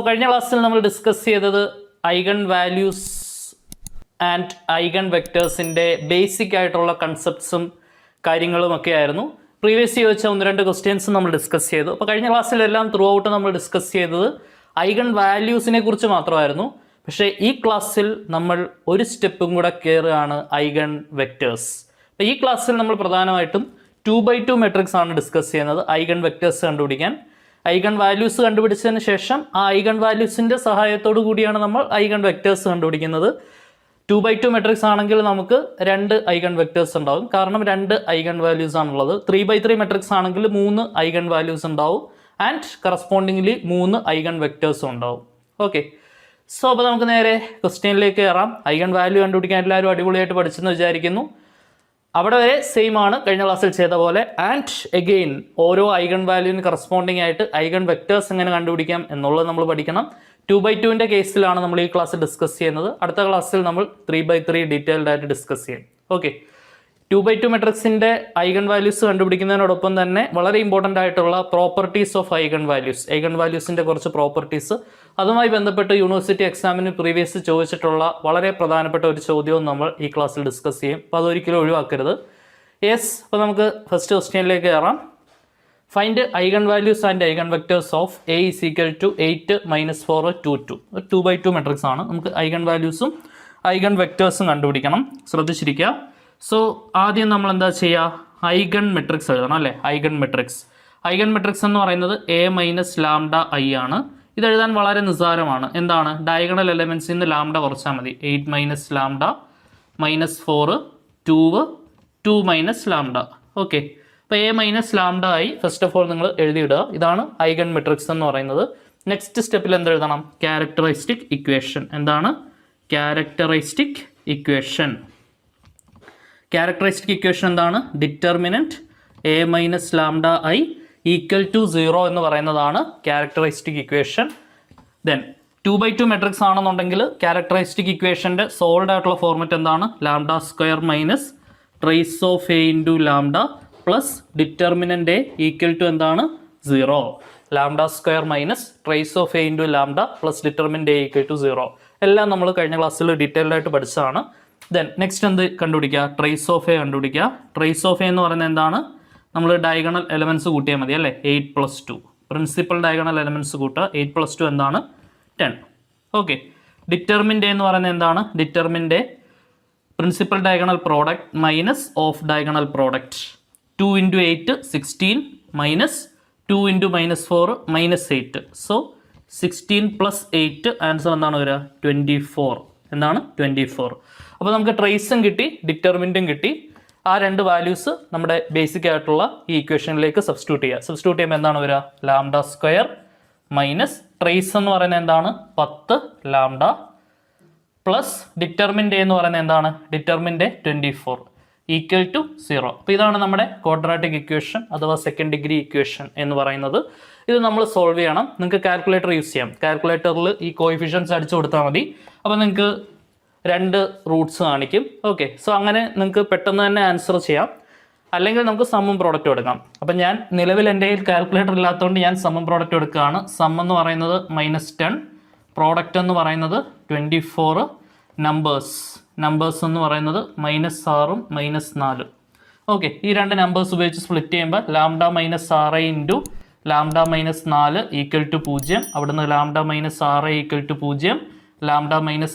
കഴിഞ്ഞ ക്ലാസ്സിൽ നമ്മൾ ഡിസ്കസ് ചെയ്തത് ഐഗൺ വാല്യൂസ് ആൻഡ് ഐഗൺ വെക്ടേഴ്സിൻ്റെ ബേസിക് ആയിട്ടുള്ള കൺസെപ്റ്റ്സും കാര്യങ്ങളുമൊക്കെ ആയിരുന്നു. പ്രീവിയസ് ചോദിച്ച 1-2 ക്വസ്റ്റ്യൻസ് നമ്മൾ ഡിസ്കസ് ചെയ്തു. അപ്പോൾ കഴിഞ്ഞ ക്ലാസ്സിലെല്ലാം ത്രൂ ഔട്ട് നമ്മൾ ഡിസ്കസ് ചെയ്തത് ഐഗൺ വാല്യൂസിനെ കുറിച്ച് മാത്രമായിരുന്നു. പക്ഷേ ഈ ക്ലാസ്സിൽ നമ്മൾ ഒരു സ്റ്റെപ്പും കൂടെ കയറുകയാണ് ഐഗൺ വെക്ടേഴ്സ്. അപ്പോൾ ഈ ക്ലാസ്സിൽ നമ്മൾ പ്രധാനമായിട്ടും 2x2 മെട്രിക്സ് ആണ് ഡിസ്കസ് ചെയ്യുന്നത് ഐഗൺ വെക്ടേഴ്സ് കണ്ടുപിടിക്കാൻ. ഐഗൺ വാല്യൂസ് കണ്ടുപിടിച്ചതിന് ശേഷം ആ ഐഗൺ വാല്യൂസിൻ്റെ സഹായത്തോടു കൂടിയാണ് നമ്മൾ ഐഗൺ വെക്ടേഴ്സ് കണ്ടുപിടിക്കുന്നത്. 2x2 മെട്രിക്സ് ആണെങ്കിൽ നമുക്ക് 2 ഐഗൺ വെക്ടേഴ്സ് ഉണ്ടാവും, കാരണം 2 ഐഗൺ വാല്യൂസ് ആണുള്ളത്. 3x3 മെട്രിക്സ് ആണെങ്കിൽ 3 ഐഗൺ വാല്യൂസ് ഉണ്ടാവും ആൻഡ് കറസ്പോണ്ടിംഗ്ലി 3 ഐഗൺ വെക്ടേഴ്സും ഉണ്ടാവും. ഓക്കെ, അപ്പോൾ നമുക്ക് നേരെ ക്വസ്റ്റ്യനിലേക്ക് കയറാം. ഐഗൺ വാല്യൂ കണ്ടുപിടിക്കാൻ എല്ലാവരും അടിപൊളിയായിട്ട് പഠിച്ചെന്ന് വിചാരിക്കുന്നു. അവിടെ വരെ സെയിം ആണ് കഴിഞ്ഞ ക്ലാസ്സിൽ ചെയ്ത പോലെ. ആൻഡ് എഗെയിൻ ഓരോ ഐഗൺ വാല്യൂവിന് കറസ്പോണ്ടിങ് ആയിട്ട് ഐഗൺ വെക്ടേഴ്സ് എങ്ങനെ കണ്ടുപിടിക്കാം എന്നുള്ളത് നമ്മൾ പഠിക്കണം. 2x2ൻ്റെ കേസിലാണ് നമ്മൾ ഈ ക്ലാസ്സിൽ ഡിസ്കസ് ചെയ്യുന്നത്. അടുത്ത ക്ലാസ്സിൽ നമ്മൾ 3x3 ഡീറ്റെയിൽഡ് ആയിട്ട് ഡിസ്കസ് ചെയ്യും. ഓക്കെ, 2x2 മെട്രിക്സിൻ്റെ ഐഗൺ വാല്യൂസ് കണ്ടുപിടിക്കുന്നതിനോടൊപ്പം തന്നെ വളരെ ഇമ്പോർട്ടൻ്റ് ആയിട്ടുള്ള പ്രോപ്പർട്ടീസ് ഓഫ് ഐഗൺ വാല്യൂസിൻ്റെ കുറച്ച് പ്രോപ്പർട്ടീസ്, അതുമായി ബന്ധപ്പെട്ട് യൂണിവേഴ്സിറ്റി എക്സാമിന് പ്രീവിയസ് ചോദിച്ചിട്ടുള്ള വളരെ പ്രധാനപ്പെട്ട ഒരു ചോദ്യവും നമ്മൾ ഈ ക്ലാസ്സിൽ ഡിസ്കസ് ചെയ്യും. അപ്പോൾ അതൊരിക്കലും ഒഴിവാക്കരുത്. യെസ്, അപ്പോൾ നമുക്ക് ഫസ്റ്റ് ക്വസ്റ്റ്യനിലേക്ക് കയറാം. Find eigen values and eigen vectors of A = 8 - 4 2 2. 2x2 matrix ആണ്. നമുക്ക് ഐഗൺ വാല്യൂസും ഐഗൺ വെക്ടേഴ്സും കണ്ടുപിടിക്കണം. ശ്രദ്ധിച്ചിരിക്കുക. സോ ആദ്യം നമ്മൾ എന്താ ചെയ്യുക, ഐഗൺ മെട്രിക്സ് എഴുതണം അല്ലേ. ഐഗൺ മെട്രിക്സ് എന്ന് പറയുന്നത് A - λI ആണ്. ഇതെഴുതാൻ വളരെ നിസ്സാരമാണ്. എന്താണ്, ഡയഗണൽ എലമെൻസിൽ നിന്ന് ലാംഡ കുറച്ചാൽ മതി. 8 - λ -4 2 2 - λ. ഓക്കെ, അപ്പോൾ A - λI first of all നിങ്ങൾ എഴുതിയിടുക. ഇതാണ് ഐഗൺ മെട്രിക്സ് എന്ന് പറയുന്നത്. നെക്സ്റ്റ് സ്റ്റെപ്പിൽ എന്തെഴുതണം, ക്യാരക്ടറിസ്റ്റിക് ഇക്വേഷൻ. എന്താണ് ക്യാരക്ടറിസ്റ്റിക് ഇക്വേഷൻ? ക്യാരക്ടറിസ്റ്റിക് ഇക്വേഷൻ എന്താണ്, ഡിറ്റർമിനൻറ്റ് A - λI = 0 എന്ന് പറയുന്നതാണ് characteristic equation. Then 2x2 matrix ആണെന്നുണ്ടെങ്കിൽ ക്യാരക്ടറിസ്റ്റിക് ഇക്വേഷൻ്റെ സോൾഡ് ആയിട്ടുള്ള ഫോർമാറ്റ് എന്താണ്, λ² - trace of A × λ plus determinant A = എന്താണ്, 0. λ² - trace of A × λ plus determinant A = 0. എല്ലാം നമ്മൾ കഴിഞ്ഞ ക്ലാസ്സിൽ ഡീറ്റെയിൽഡ് ആയിട്ട് പഠിച്ചതാണ്. ദെൻ നെക്സ്റ്റ് എന്ത് കണ്ടുപിടിക്കുക, ട്രേസ് ഓഫ് A കണ്ടുപിടിക്കുക. ട്രേസ് ഓഫ് A എന്ന് പറയുന്നത് എന്താണ്, നമ്മൾ ഡയഗണൽ എലമെൻറ്റ്സ് കൂട്ടിയാൽ മതി അല്ലേ. 8 + 2 പ്രിൻസിപ്പൽ ഡയഗണൽ എലമെൻറ്റ്സ് കൂട്ടുക. 8 + 2 എന്താണ്, 10. ഓക്കെ, ഡിറ്റർമിൻ്റ് എന്ന് പറയുന്നത് എന്താണ്, determinant principal diagonal product minus of diagonal product. 2 × 8 16 minus 2 × -4 -8. So 16 + 8 answer എന്താണ് വരിക, 24. എന്താണ്, 24. അപ്പോൾ നമുക്ക് ട്രേസും കിട്ടി ഡിറ്റർമിൻറ്റും കിട്ടി. ആ 2 വാല്യൂസ് നമ്മുടെ ബേസിക് ആയിട്ടുള്ള ഈ ഇക്വേഷനിലേക്ക് സബ്സ്റ്റിറ്റ്യൂട്ട് ചെയ്യുമ്പോൾ എന്താണ് വരിക, λ² - ട്രേസ് എന്ന് പറയുന്നത് എന്താണ്, 10 λ പ്ലസ് ഡിറ്റർമിൻ്റ് എന്ന് പറയുന്നത് എന്താണ്, ഡിറ്റർമിൻ്റ് 24 = 0. അപ്പോൾ ഇതാണ് നമ്മുടെ ക്വാഡ്രാറ്റിക് ഇക്വേഷൻ അഥവാ സെക്കൻഡ് ഡിഗ്രി ഇക്വേഷൻ എന്ന് പറയുന്നത്. ഇത് നമ്മൾ സോൾവ് ചെയ്യണം. നിങ്ങൾക്ക് കാൽക്കുലേറ്റർ യൂസ് ചെയ്യാം. കാൽക്കുലേറ്ററിൽ ഈ കോഎഫിഷ്യൻസ് അടിച്ചു കൊടുത്താൽ മതി. അപ്പോൾ നിങ്ങൾക്ക് 2 റൂട്ട്സ് കാണിക്കും. ഓക്കെ, സോ അങ്ങനെ നിങ്ങൾക്ക് പെട്ടെന്ന് തന്നെ ആൻസർ ചെയ്യാം. അല്ലെങ്കിൽ നമുക്ക് സമ്മും പ്രോഡക്റ്റും എടുക്കാം. അപ്പം ഞാൻ നിലവിൽ എൻ്റെ കയ്യിൽ കാൽക്കുലേറ്റർ ഇല്ലാത്തതുകൊണ്ട് ഞാൻ സമ്മും പ്രോഡക്റ്റ് എടുക്കുകയാണ്. സം എന്ന് പറയുന്നത് -10, പ്രോഡക്റ്റ് എന്ന് പറയുന്നത് 24, നമ്പേഴ്സ് എന്ന് പറയുന്നത് -6 -4. ഓക്കെ, ഈ 2 നമ്പേഴ്സ് ഉപയോഗിച്ച് സ്പ്ലിറ്റ് ചെയ്യുമ്പോൾ λ - 6 × λ - 4 = 0. അവിടുന്ന് λ - 6 = 0, λ -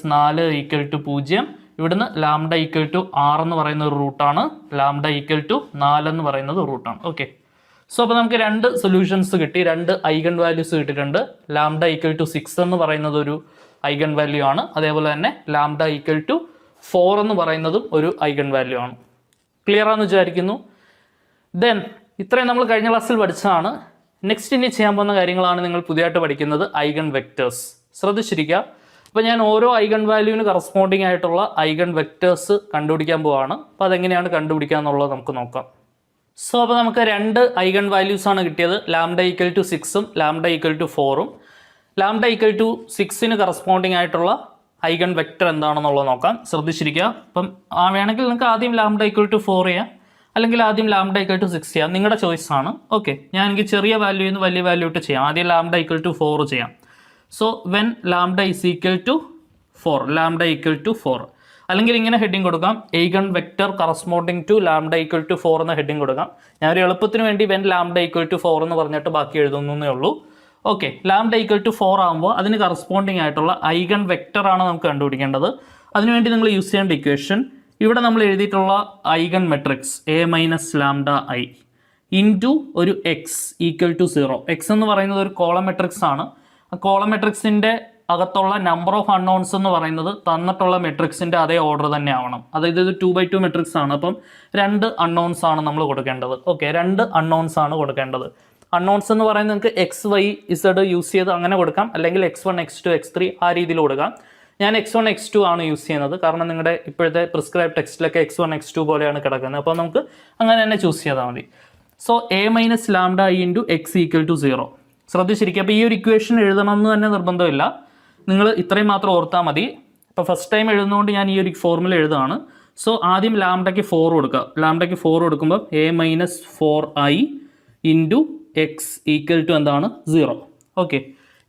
4 = 0. ഇവിടുന്ന് λ = 6 എന്ന് പറയുന്ന ഒരു റൂട്ടാണ്, λ = 4 എന്ന് പറയുന്നത് റൂട്ടാണ്. ഓക്കെ, സോ അപ്പോൾ നമുക്ക് 2 സൊല്യൂഷൻസ് കിട്ടി, 2 ഐഗൺ വാല്യൂസ് കിട്ടിയിട്ടുണ്ട്. λ = 6 എന്ന് പറയുന്നത് ഒരു ഐഗൺ വാല്യൂ ആണ്. അതേപോലെ തന്നെ λ = 4 എന്ന് പറയുന്നതും ഒരു ഐഗൺ വാല്യൂ ആണ്. ക്ലിയർ ആണെന്ന് വിചാരിക്കുന്നു. ദെൻ ഇത്രയും നമ്മൾ കഴിഞ്ഞ ക്ലാസ്സിൽ പഠിച്ചതാണ്. നെക്സ്റ്റ് ഇനി ചെയ്യാൻ പോകുന്ന കാര്യങ്ങളാണ് നിങ്ങൾ പുതിയതായിട്ട് പഠിക്കുന്നത്, ഐഗൺ വെക്ടേഴ്സ്. ശ്രദ്ധിച്ചിരിക്കുക. അപ്പോൾ ഞാൻ ഓരോ ഐഗൺ വാല്യൂവിന് കറസ്പോണ്ടിങ് ആയിട്ടുള്ള ഐഗൺ വെക്ടേഴ്സ് കണ്ടുപിടിക്കാൻ പോവാണ്. അപ്പോൾ അതെങ്ങനെയാണ് കണ്ടുപിടിക്കുക എന്നുള്ളത് നമുക്ക് നോക്കാം. സോ അപ്പോൾ നമുക്ക് 2 ഐഗൺ വാല്യൂസാണ് കിട്ടിയത്, λ = 6 λ = 4. λ = 6 കറസ്പോണ്ടിങ് ആയിട്ടുള്ള ഐഗൺ വെക്ടർ എന്താണെന്നുള്ളത് നോക്കാം. ശ്രദ്ധിച്ചിരിക്കുക. അപ്പം വേണമെങ്കിൽ നിങ്ങൾക്ക് ആദ്യം λ = 4 ചെയ്യാം, അല്ലെങ്കിൽ ആദ്യം λ = 6 ചെയ്യാം. നിങ്ങളുടെ ചോയ്സ് ആണ്. ഓക്കെ, ഞാൻ എനിക്ക് ചെറിയ വാല്യൂന്ന് വലിയ വാല്യൂ ഇട്ട് ചെയ്യാം. ആദ്യം λ = 4 ചെയ്യാം. So when lambda is equal to 4, lambda equal to 4, അല്ലെങ്കിൽ ഇങ്ങനെ ഹെഡിങ് കൊടുക്കാം, eigen vector corresponding to lambda equal to 4 എന്ന ഹെഡിങ് കൊടുക്കാം. ഞാനൊരു എളുപ്പത്തിന് വേണ്ടി വെൻ ലാംഡ ഈക്വൽ ടു 4 എന്ന് പറഞ്ഞിട്ട് ബാക്കി എഴുതുന്നേ ഉള്ളൂ. ഓക്കെ, ലാംഡ ഈക്വൽ ടു 4 ആകുമ്പോൾ അതിന് കറസ്പോണ്ടിങ് ആയിട്ടുള്ള ഐഗൺ വെക്റ്റർ ആണ് നമുക്ക് കണ്ടുപിടിക്കേണ്ടത്. അതിനുവേണ്ടി നിങ്ങൾ യൂസ് ചെയ്യേണ്ട ഇക്വേഷൻ, ഇവിടെ നമ്മൾ എഴുതിയിട്ടുള്ള eigen matrix A minus lambda I into ഒരു എക്സ് ഈക്വൽ ടു 0. എക്സ് എന്ന് പറയുന്നത് ഒരു കോളം മെട്രിക്സ് ആണ്. ആ കോളം മെട്രിക്സിൻ്റെ അകത്തുള്ള നമ്പർ ഓഫ് അൺനോൺസ് എന്ന് പറയുന്നത് തന്നിട്ടുള്ള മെട്രിക്സിൻ്റെ അതേ ഓർഡർ തന്നെ ആവണം. അതായത് ഇത് 2x2 മെട്രിക്സ് ആണ്. അപ്പം 2 അൺനോൺസ് ആണ് നമ്മൾ കൊടുക്കേണ്ടത്. ഓക്കെ, 2 അൺനോൺസ് ആണ് കൊടുക്കേണ്ടത്. അൺനോൺസ് എന്ന് പറയുന്നത് നിങ്ങൾക്ക് എക്സ് വൈ ഇസഡ് യൂസ് ചെയ്ത് അങ്ങനെ കൊടുക്കാം, അല്ലെങ്കിൽ x1 x2 x3 ആ രീതിയിൽ കൊടുക്കാം. ഞാൻ x1 x2 ആണ് യൂസ് ചെയ്യുന്നത്, കാരണം നിങ്ങളുടെ ഇപ്പോഴത്തെ പ്രിസ്ക്രൈബ് ടെക്സ്റ്റിലൊക്കെ x1 x2 പോലെയാണ് കിടക്കുന്നത്. അപ്പോൾ നമുക്ക് അങ്ങനെ തന്നെ ചൂസ് ചെയ്താൽ മതി. So A minus lambda I into X equal to 0. ശ്രദ്ധിച്ചിരിക്കുക. അപ്പോൾ ഈ ഒരു ഇക്വേഷൻ എഴുതണം എന്ന് തന്നെ നിർബന്ധമില്ല, നിങ്ങൾ ഇത്രയും മാത്രം ഓർത്താൽ മതി. ഇപ്പോൾ ഫസ്റ്റ് ടൈം എഴുതുന്നതുകൊണ്ട് ഞാൻ ഈ ഒരു ഫോർമുല എഴുതുകയാണ്. സോ ആദ്യം ലാംഡയ്ക്ക് 4 കൊടുക്കുക. ലാംഡയ്ക്ക് 4 കൊടുക്കുമ്പോൾ A minus 4i into X equal to എന്താണ് 0. ഓക്കെ,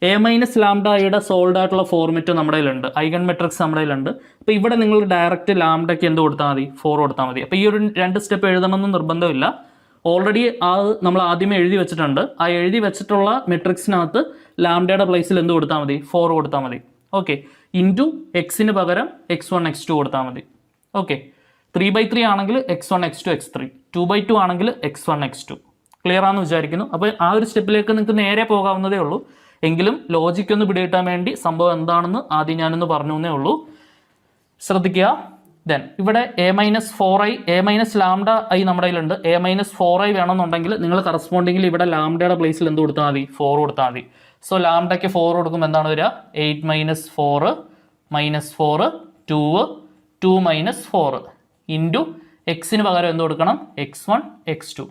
എ മൈനസ് ലാംഡ ഐയുടെ സോൾഡ് ആയിട്ടുള്ള ഫോർമാറ്റ് നമ്മുടെ കയ്യിലുണ്ട്, ഐഗൺ മെട്രിക്സ് നമ്മുടെ കയ്യിലുണ്ട്. അപ്പോൾ ഇവിടെ നിങ്ങൾ ഡയറക്റ്റ് ലാംഡയ്ക്ക് എന്ത് കൊടുത്താൽ മതി, 4 കൊടുത്താൽ മതി. അപ്പോൾ ഈ ഒരു 2 സ്റ്റെപ്പ് എഴുതണമെന്ന് നിർബന്ധമില്ല. ഓൾറെഡി നമ്മൾ ആദ്യമേ എഴുതി വെച്ചിട്ടുണ്ട്. ആ എഴുതി വെച്ചിട്ടുള്ള മെട്രിക്സിനകത്ത് ലാംഡയുടെ പ്ലേസിൽ എന്ത് കൊടുത്താൽ മതി, 4 കൊടുത്താൽ മതി. ഓക്കെ, ഇൻറ്റു എക്സിന് പകരം x1 x2 കൊടുത്താൽ മതി. ഓക്കെ, 3/3 ആണെങ്കിൽ x1 x2 x3, 2/2 ആണെങ്കിൽ x1 x2. ക്ലിയർ ആണെന്ന് വിചാരിക്കുന്നു. അപ്പോൾ ആ ഒരു സ്റ്റെപ്പിലേക്ക് നിങ്ങൾക്ക് നേരെ പോകാവുന്നതേ ഉള്ളൂ. എങ്കിലും ലോജിക്ക് ഒന്ന് പിടികിട്ടാൻ വേണ്ടി സംഭവം എന്താണെന്ന് ആദ്യം ഞാനൊന്ന് പറഞ്ഞു എന്നേ ഉള്ളൂ. ശ്രദ്ധിക്കുക. ദെൻ ഇവിടെ A minus 4i, A minus lambda I നമ്മുടെ കയ്യിലുണ്ട്. എ മൈനസ് 4i വേണമെന്നുണ്ടെങ്കിൽ നിങ്ങൾ കറസ്പോണ്ടിങ്ങിൽ ഇവിടെ ലാംഡയുടെ പ്ലേസിൽ എന്ത് കൊടുത്താൽ മതി, 4 കൊടുത്താൽ മതി. സോ ലാംഡയ്ക്ക് 4 കൊടുക്കുമ്പോൾ എന്താണ് വരിക, 8 മൈനസ് 4 മൈനസ് 4 2 മൈനസ് 4 ഇൻറ്റു എക്സിന് പകരം എന്ത് കൊടുക്കണം, x1 x2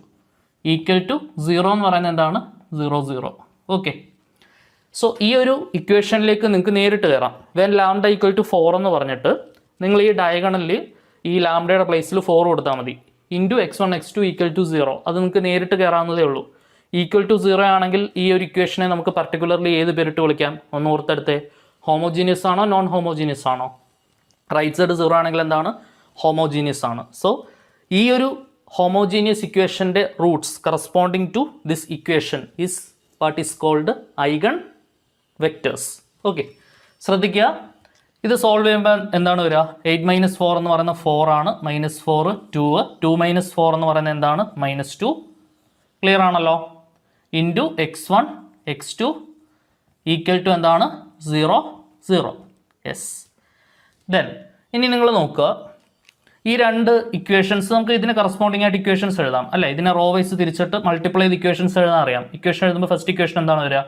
ഈക്വൽ ടു 0 എന്ന് പറയുന്നത് എന്താണ്, 0 0. ഓക്കെ, സോ ഈ ഒരു ഇക്വേഷനിലേക്ക് നിങ്ങൾക്ക് നേരിട്ട് കയറാം. വെൻ ലാംഡ ഈക്വൽ ടു 4 എന്ന് പറഞ്ഞിട്ട് നിങ്ങൾ ഈ ഡയഗണലിൽ ഈ ലാംഡയുടെ പ്ലേസിൽ 4 കൊടുത്താൽ മതി. Into x1 x2 equal to 0. അത് നിങ്ങൾക്ക് നേരിട്ട് കയറാവുന്നതേ ഉള്ളൂ. ഈക്വൽ ടു 0 ആണെങ്കിൽ ഈ ഒരു ഇക്വേഷനെ നമുക്ക് പർട്ടിക്കുലർലി ഏത് പേരിട്ട് വിളിക്കാം, ഒന്ന് ഓർത്തെടുത്തേ. ഹോമോജീനിയസ് ആണോ നോൺ ഹോമോജീനിയസ് ആണോ? റൈറ്റ് സൈഡ് 0 ആണെങ്കിൽ എന്താണ്, ഹോമോജീനിയസ് ആണ്. സോ ഈ ഒരു ഹോമോജീനിയസ് ഇക്വേഷൻ്റെ roots corresponding to this equation is what is called eigen vectors. Okay, ശ്രദ്ധിക്കുക. ഇത് സോൾവ് ചെയ്യുമ്പോൾ എന്താണ് വരിക, 8 മൈനസ് 4 എന്ന് പറയുന്ന 4 ആണ്, മൈനസ് 4 2 മൈനസ് 4 എന്ന് പറയുന്നത് എന്താണ്, -2. ക്ലിയർ ആണല്ലോ. Into x1 x2 equal to എന്താണ്, 0 0. യെസ്. ദെൻ ഇനി നിങ്ങൾ നോക്കുക, ഈ 2 ഇക്വേഷൻസ് നമുക്ക് ഇതിന് കറസ്പോണ്ടിങ് ആയിട്ട് ഇക്വേഷൻസ് എഴുതാം അല്ലേ. ഇതിനെ റോ വൈസ് തിരിച്ചിട്ട് മൾട്ടിപ്ലൈ ചെയ്ത് ഇക്വേഷൻസ് എഴുതാൻ അറിയാം. ഇക്വേഷൻ എഴുതുമ്പോൾ ഫസ്റ്റ് ഇക്വേഷൻ എന്താണ് വരിക,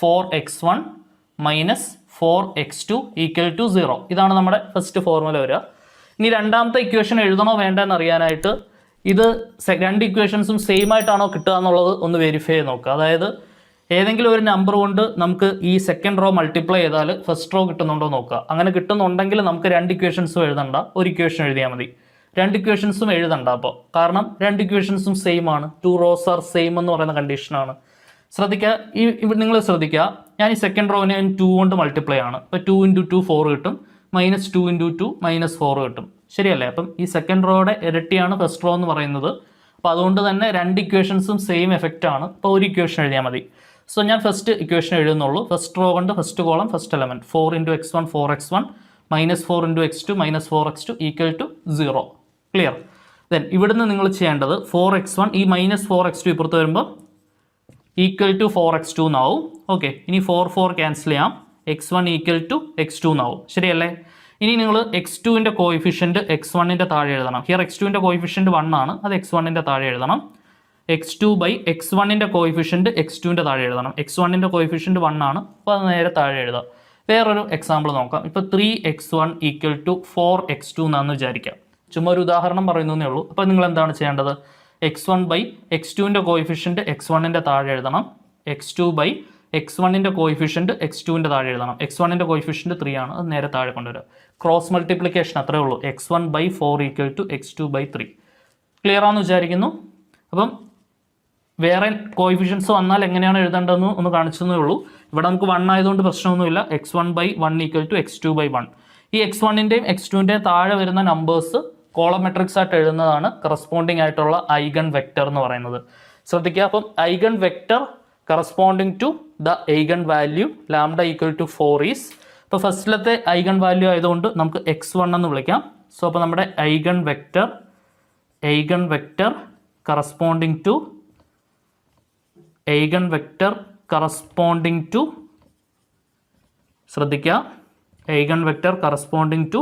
4x1 minus 4x2 equal to 0. ഇതാണ് നമ്മുടെ ഫസ്റ്റ് ഫോർമുല വരിക. ഇനി രണ്ടാമത്തെ ഇക്വേഷൻ എഴുതണോ വേണ്ടെന്ന് അറിയാനായിട്ട് ഇത് 2 ഇക്വേഷൻസും സെയിം ആയിട്ടാണോ കിട്ടുക എന്നുള്ളത് ഒന്ന് വെരിഫൈ ചെയ്ത് നോക്കുക. അതായത് ഏതെങ്കിലും ഒരു നമ്പർ കൊണ്ട് നമുക്ക് ഈ സെക്കൻഡ് റോ മൾട്ടിപ്ലൈ ചെയ്താൽ ഫസ്റ്റ് റോ കിട്ടുന്നുണ്ടോ നോക്കുക. അങ്ങനെ കിട്ടുന്നുണ്ടെങ്കിൽ നമുക്ക് 2 ഇക്വേഷൻസും എഴുതണ്ട, ഒരു ഇക്വേഷൻ എഴുതിയാൽ മതി. 2 ഇക്വേഷൻസും എഴുതണ്ട അപ്പോൾ, കാരണം 2 ഇക്വേഷൻസും സെയിം ആണ്. 2 റോസ് ആർ സെയിം എന്ന് പറയുന്ന കണ്ടീഷനാണ്. ശ്രദ്ധിക്കുക, നിങ്ങൾ ശ്രദ്ധിക്കുക, ഞാൻ ഈ സെക്കൻഡ് റോവിനെ 2 കൊണ്ട് മൾട്ടിപ്ലൈ ആണ്. ഇപ്പോൾ 2 × 2 4 കിട്ടും, -2 × 2 -4 കിട്ടും. ശരിയല്ലേ? അപ്പം ഈ സെക്കൻഡ് റോയുടെ ഇരട്ടിയാണ് ഫസ്റ്റ് റോ എന്ന് പറയുന്നത്. അപ്പോൾ അതുകൊണ്ട് തന്നെ 2 ഇക്വേഷൻസും സെയിം എഫക്റ്റ് ആണ്. അപ്പോൾ ഒരു ഇക്വേഷൻ എഴുതിയാൽ മതി. സോ ഞാൻ ഫസ്റ്റ് ഇക്വേഷൻ എഴുതുന്നുള്ളൂ. ഫസ്റ്റ് റോ കൊണ്ട് first column first element 4 × x1 4x1 -4 × x2 -4x2 equal to 0. Clear? Then ഇവിടുന്ന് നിങ്ങൾ ചെയ്യേണ്ടത് 4x1 ഈ -4x2 ഇപ്പുറത്ത് വരുമ്പോൾ ഈക്വൽ ടു 4x2 എന്നാവും. ഓക്കെ, ഇനി 4 ക്യാൻസൽ ചെയ്യാം, x1 ഈക്വൽ ടു x2 എന്നാവും. ശരിയല്ലേ? ഇനി നിങ്ങൾ x2ൻ്റെ കോയിഫിഷ്യൻറ്റ് x1ൻ്റെ താഴെ എഴുതണം. ഹിയർ x2ൻ്റെ കോയിഫിഷ്യൻറ്റ് 1 ആണ്, അത് x1ൻ്റെ താഴെ എഴുതണം. x2/x1ൻ്റെ കോയിഫിഷ്യൻറ്റ് x2ൻ്റെ താഴെ എഴുതണം. x1ൻ്റെ കോയിഫിഷ്യൻറ്റ് 1 ആണ്, അപ്പോൾ അത് നേരെ താഴെ എഴുതാം. വേറൊരു എക്സാമ്പിൾ നോക്കാം. ഇപ്പോൾ 3x1 ഈക്വൽ ടു 4x2 എന്നാന്ന് വിചാരിക്കാം. ചുമ്മാ ഒരു ഉദാഹരണം പറയുന്നതേ ഉള്ളൂ. അപ്പോൾ നിങ്ങൾ എന്താണ് ചെയ്യേണ്ടത്, x1/x2ൻ്റെ കോയിഫിഷ്യൻറ്റ് x1ൻ്റെ താഴെ എഴുതണം. x2/x1ൻ്റെ കോയിഫിഷ്യൻറ്റ് x2ൻ്റെ താഴെ എഴുതണം. x1ൻ്റെ കോയിഫിഷ്യൻറ്റ് 3 ആണ്, അത് നേരെ താഴെ കൊണ്ടുവരിക. ക്രോസ് മൾട്ടിപ്ലിക്കേഷൻ അത്രേ ഉള്ളൂ. x1/4 equal to x2/3. Clear ആണെന്ന് വിചാരിക്കുന്നു. അപ്പം വേറെ കോയിഫിഷ്യൻസ് വന്നാൽ എങ്ങനെയാണ് എഴുതേണ്ടതെന്ന് ഒന്ന് കാണിച്ചതേ ഉള്ളൂ. ഇവിടെ നമുക്ക് 1 ആയതുകൊണ്ട് പ്രശ്നമൊന്നുമില്ല. x1/1 = x2/1. ഈ x1ൻ്റെയും x2ൻ്റെയും താഴെ വരുന്ന നമ്പേഴ്സ് കോളം മെട്രിക്സ് ആയിട്ട് എഴുതുന്നതാണ് കറസ്പോണ്ടിങ് ആയിട്ടുള്ള ഐഗൺ വെക്റ്റർ എന്ന് പറയുന്നത്. ശ്രദ്ധിക്കുക. അപ്പം eigen vector corresponding to the eigen value lambda = 4 is. ഇപ്പോൾ ഫസ്റ്റിലത്തെ ഐഗൺ വാല്യൂ ആയതുകൊണ്ട് നമുക്ക് x1 എന്ന് വിളിക്കാം. സോ അപ്പോൾ നമ്മുടെ ഐഗൺ വെക്റ്റർ കറസ്പോണ്ടിങ് ടു ശ്രദ്ധിക്കുക, eigen vector corresponding to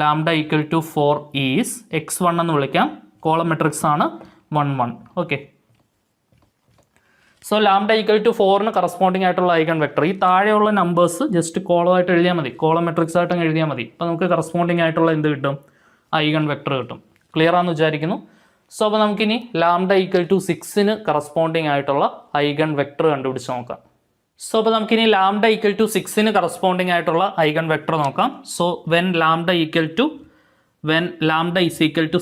lambda = 4 is x1 എന്ന് വിളിക്കാം. കോളം മെട്രിക്സ് ആണ് 1 1. ഓക്കെ. സോ ലാംഡ = 4ന് കറസ്പോണ്ടിങ് ആയിട്ടുള്ള ഐഗൺ വെക്ടർ ഈ താഴെയുള്ള നമ്പേഴ്സ് ജസ്റ്റ് കോളം ആയിട്ട് എഴുതിയാൽ മതി, കോളം മെട്രിക്സ് ആയിട്ട് അങ്ങ് എഴുതിയാൽ മതി. അപ്പോൾ നമുക്ക് കറസ്പോണ്ടിങ് ആയിട്ടുള്ള എന്ത് കിട്ടും? ഐഗൺ വെക്ടർ കിട്ടും. ക്ലിയർ ആണെന്ന് വിചാരിക്കുന്നു. സോ അപ്പോൾ നമുക്കിനി ലാംഡ = 6ന് കറസ്പോണ്ടിങ് ആയിട്ടുള്ള ഐഗൺ വെക്ടർ കണ്ടുപിടിച്ച് നോക്കാം. സോ അപ്പോൾ നമുക്കിനി ലാംഡ = 6ന് കറസ്പോണ്ടിങ് ആയിട്ടുള്ള ഐഗൺ വെക്ടർ നോക്കാം. സോ വെൻ ലാംഡ =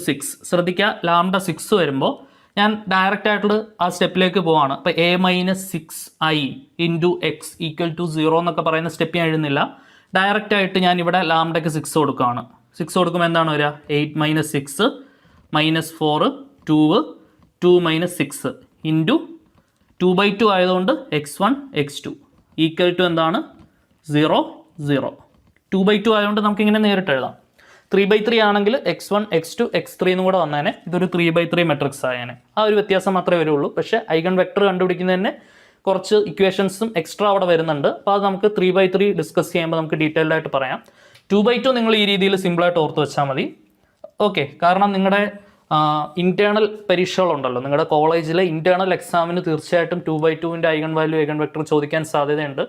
6, ശ്രദ്ധിക്കുക, ലാംഡ 6 വരുമ്പോൾ ഞാൻ ഡയറക്റ്റ് ആയിട്ടുള്ള ആ സ്റ്റെപ്പിലേക്ക് പോവാണ്. അപ്പോൾ a-6i × x = 0 എന്നൊക്കെ പറയുന്ന സ്റ്റെപ്പ് ഞാൻ എഴുതുന്നില്ല. ഡയറക്റ്റ് ആയിട്ട് ഞാൻ ഇവിടെ ലാംഡയ്ക്ക് 6 കൊടുക്കുകയാണ്. 6 കൊടുക്കുമ്പോൾ എന്താണ് വരിക? 8 - 6 - 4 2 - 6 ഇൻറ്റു 2/2 ആയതുകൊണ്ട് x1 x2 = എന്താണ്? 0 0. 2/2 ആയതുകൊണ്ട് നമുക്കിങ്ങനെ നേരിട്ട് എഴുതാം. 3/3 ആണെങ്കിൽ x1 x2 x3 എന്നും കൂടെ വന്നേനെ. ഇതൊരു 3/3 മെട്രിക്സ് ആയേനെ. ആ ഒരു വ്യത്യാസം മാത്രമേ വരുള്ളൂ. പക്ഷേ ഐഗൺ വെക്ടർ കണ്ടുപിടിക്കുന്നതിന് കുറച്ച് ഇക്വേഷൻസും എക്സ്ട്രാ അവിടെ വരുന്നുണ്ട്. അപ്പോൾ അത് നമുക്ക് 3/3 ഡിസ്കസ് ചെയ്യുമ്പോൾ നമുക്ക് ഡീറ്റെയിൽഡ് ആയിട്ട് പറയാം. 2/2 നിങ്ങൾ ഈ രീതിയിൽ സിമ്പിളായിട്ട് ഓർത്ത് വെച്ചാൽ മതി. ഓക്കെ. കാരണം നിങ്ങളുടെ ഇൻറ്റേർണൽ പരീക്ഷകളുണ്ടല്ലോ, നിങ്ങളുടെ കോളേജിലെ ഇൻറ്റേർണൽ എക്സാമിന് തീർച്ചയായിട്ടും 2/2ൻ്റെ ഐഗൺ വാല്യൂ ഐഗൺ വെക്ടർ ചോദിക്കാൻ സാധ്യതയുണ്ട്.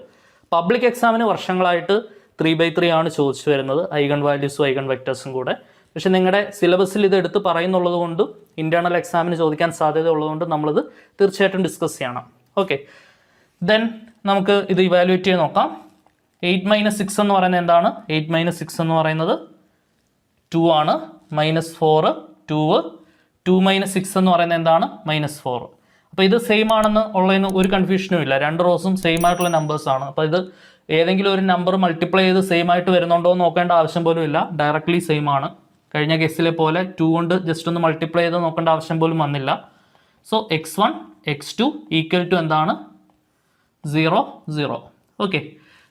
പബ്ലിക് എക്സാമിന് വർഷങ്ങളായിട്ട് 3/3 ആണ് ചോദിച്ചു വരുന്നത്, ഐഗൺ വാല്യൂസും ഐഗൺ വെക്ടേഴ്സും കൂടെ. പക്ഷെ നിങ്ങളുടെ സിലബസിൽ ഇത് എടുത്ത് പറയുന്നുള്ളത് കൊണ്ട് ഇൻറ്റേർണൽ എക്സാമിന് ചോദിക്കാൻ സാധ്യത ഉള്ളതുകൊണ്ട് നമ്മളിത് തീർച്ചയായിട്ടും ഡിസ്കസ് ചെയ്യണം. ഓക്കെ. ദെൻ നമുക്ക് ഇത് ഇവാലുവേറ്റ് ചെയ്ത് നോക്കാം. 8 - 6 എന്ന് പറയുന്നത് എന്താണ്? 8 - 6 എന്ന് പറയുന്നത് 2 ആണ്. -4 2 2 - 6 എന്ന് പറയുന്നത് എന്താണ്? -4. അപ്പോൾ ഇത് സെയിം ആണെന്ന് ഉള്ളതിന് ഒരു കൺഫ്യൂഷനും ഇല്ല. രണ്ട് റോസും സെയിം ആയിട്ടുള്ള നമ്പേഴ്സ് ആണ്. അപ്പോൾ ഇത് ഏതെങ്കിലും ഒരു നമ്പർ മൾട്ടിപ്ലൈ ചെയ്ത് സെയിം ആയിട്ട് വരുന്നുണ്ടോ എന്ന് നോക്കേണ്ട ആവശ്യം പോലും ഇല്ല. ഡയറക്ട്ലി സെയിം ആണ്. കഴിഞ്ഞ കേസിലെ പോലെ 2 കൊണ്ട് ജസ്റ്റ് ഒന്ന് മൾട്ടിപ്ലൈ ചെയ്ത് നോക്കേണ്ട ആവശ്യം പോലും വന്നില്ല. സോ x1 x2 = എന്താണ്? 0 0. ഓക്കെ.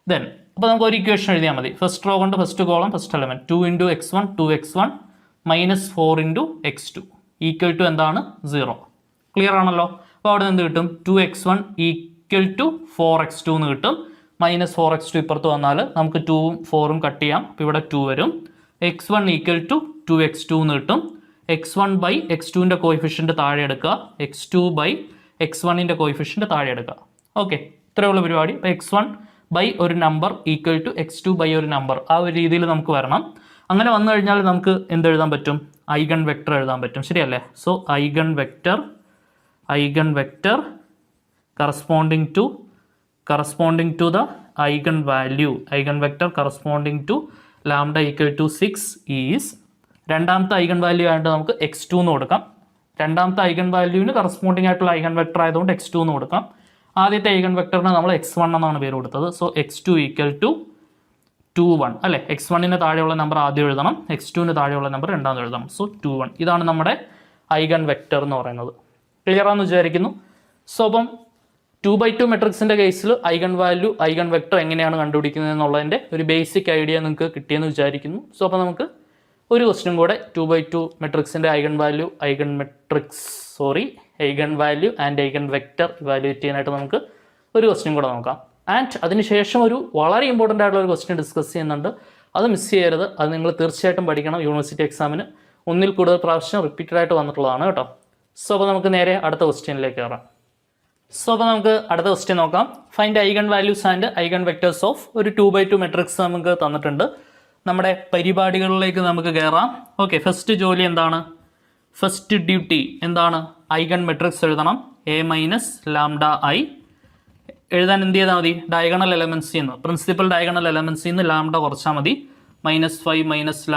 ദെൻ അപ്പോൾ നമുക്ക് ഒരു ഇക്വേഷൻ എഴുതിയാൽ മതി. ഫസ്റ്റ് റോ കൊണ്ട് first column first element 2 × x1 2x1 -4 × x2 = എന്താണ്? 0. ക്ലിയർ ആണല്ലോ. അപ്പോൾ അവിടെ നിന്ന് കിട്ടും 2x1 = 4x2 എന്ന് കിട്ടും. -4x2 ഇപ്പുറത്ത് വന്നാൽ നമുക്ക് 2ഉം 4ഉം കട്ട് ചെയ്യാം. അപ്പോൾ ഇവിടെ 2 വരും. x1 = 2x2 എന്ന് കിട്ടും. x1/x2ൻ്റെ കോയിഫിഷ്യൻ്റ് താഴെ എടുക്കുക, x2/x1ൻ്റെ കോയിഫിഷ്യൻ്റ് താഴെ എടുക്കുക. ഓക്കെ. ഇത്രയുള്ള പരിപാടി. അപ്പോൾ x1 ഒരു നമ്പർ = x2 ഒരു നമ്പർ, ആ ഒരു രീതിയിൽ നമുക്ക് വരണം. അങ്ങനെ വന്നു കഴിഞ്ഞാൽ നമുക്ക് എന്തെഴുതാൻ പറ്റും? ഐഗൺ വെക്ടർ എഴുതാൻ പറ്റും. ശരിയല്ലേ? So eigen vector corresponding to the eigen value, eigen vector corresponding to lambda = 6 is. രണ്ടാമത്തെ ഐഗൺ വാല്യൂ ആയിട്ട് നമുക്ക് x2 എന്ന് കൊടുക്കാം. രണ്ടാമത്തെ ഐഗൺ വാല്യൂവിന് കറസ്പോണ്ടിങ് ആയിട്ടുള്ള ഐഗൺ വെക്ടർ ആയതുകൊണ്ട് x2 എന്ന് കൊടുക്കാം. ആദ്യത്തെ ഐഗൺ വെക്ടറിന് നമ്മൾ x1 എന്നാണ് പേര് കൊടുത്തത്. സോ x2 = 2 1 അല്ലേ? x1ന് താഴെയുള്ള നമ്പർ ആദ്യം എഴുതണം, x2ന് താഴെയുള്ള നമ്പർ രണ്ടാമത് എഴുതണം. സോ 2 1. ഇതാണ് നമ്മുടെ ഐഗൺ വെക്ടർ എന്ന് പറയുന്നത്. ക്ലിയർ ആണെന്ന് വിചാരിക്കുന്നു. സോ അപ്പം 2/2 മെട്രിക്സിൻ്റെ കേസിൽ ഐഗൺ വാല്യൂ ഐഗൺ വെക്ടർ എങ്ങനെയാണ് കണ്ടുപിടിക്കുന്നത് എന്നുള്ളതിൻ്റെ ഒരു ബേസിക് ഐഡിയ നിങ്ങൾക്ക് കിട്ടിയെന്ന് വിചാരിക്കുന്നു. സോ അപ്പോൾ നമുക്ക് ഒരു ക്വസ്റ്റ്യൻ കൂടെ 2/2 മെട്രിക്സിൻ്റെ eigen value eigen value and eigen vector evaluate ചെയ്യാനായിട്ട് നമുക്ക് ഒരു ക്വസ്റ്റ്യൻ കൂടെ നോക്കാം. ആൻഡ് അതിനുശേഷം ഒരു വളരെ ഇമ്പോർട്ടൻ്റ് ആയിട്ടുള്ള ഒരു ക്വസ്റ്റ്യൻ ഡിസ്കസ് ചെയ്യുന്നുണ്ട്. അത് മിസ് ചെയ്യരുത്. അത് നിങ്ങൾ തീർച്ചയായിട്ടും പഠിക്കണം. യൂണിവേഴ്സിറ്റി എക്സാമിന് ഒന്നിൽ കൂടുതൽ പ്രാവശ്യം റിപ്പീറ്റഡ് ആയിട്ട് വന്നിട്ടുള്ളതാണ് കേട്ടോ. സോ അപ്പോൾ നമുക്ക് നേരെ അടുത്ത ക്വസ്റ്റ്യനിലേക്ക് കയറാം. സോ അപ്പോൾ നമുക്ക് അടുത്ത ക്വസ്റ്റ്യൻ നോക്കാം. Find eigen values and eigen vectors of ഒരു 2/2 മെട്രിക്സ് നമുക്ക് തന്നിട്ടുണ്ട്. നമ്മുടെ പരിപാടികളിലേക്ക് നമുക്ക് കയറാം. ഓക്കെ. ഫസ്റ്റ് ജോലി എന്താണ്? ഫസ്റ്റ് ഡ്യൂട്ടി എന്താണ്? ഐഗൺ മെട്രിക്സ് എഴുതണം. a-λI എഴുതാൻ എന്ത് ചെയ്താൽ മതി? ഡയഗണൽ എലമെൻസിൽ നിന്ന്, പ്രിൻസിപ്പൽ ഡയഗണൽ എലമെൻസിൽ നിന്ന് ലാംഡ കുറച്ചാൽ മതി. -5 - λ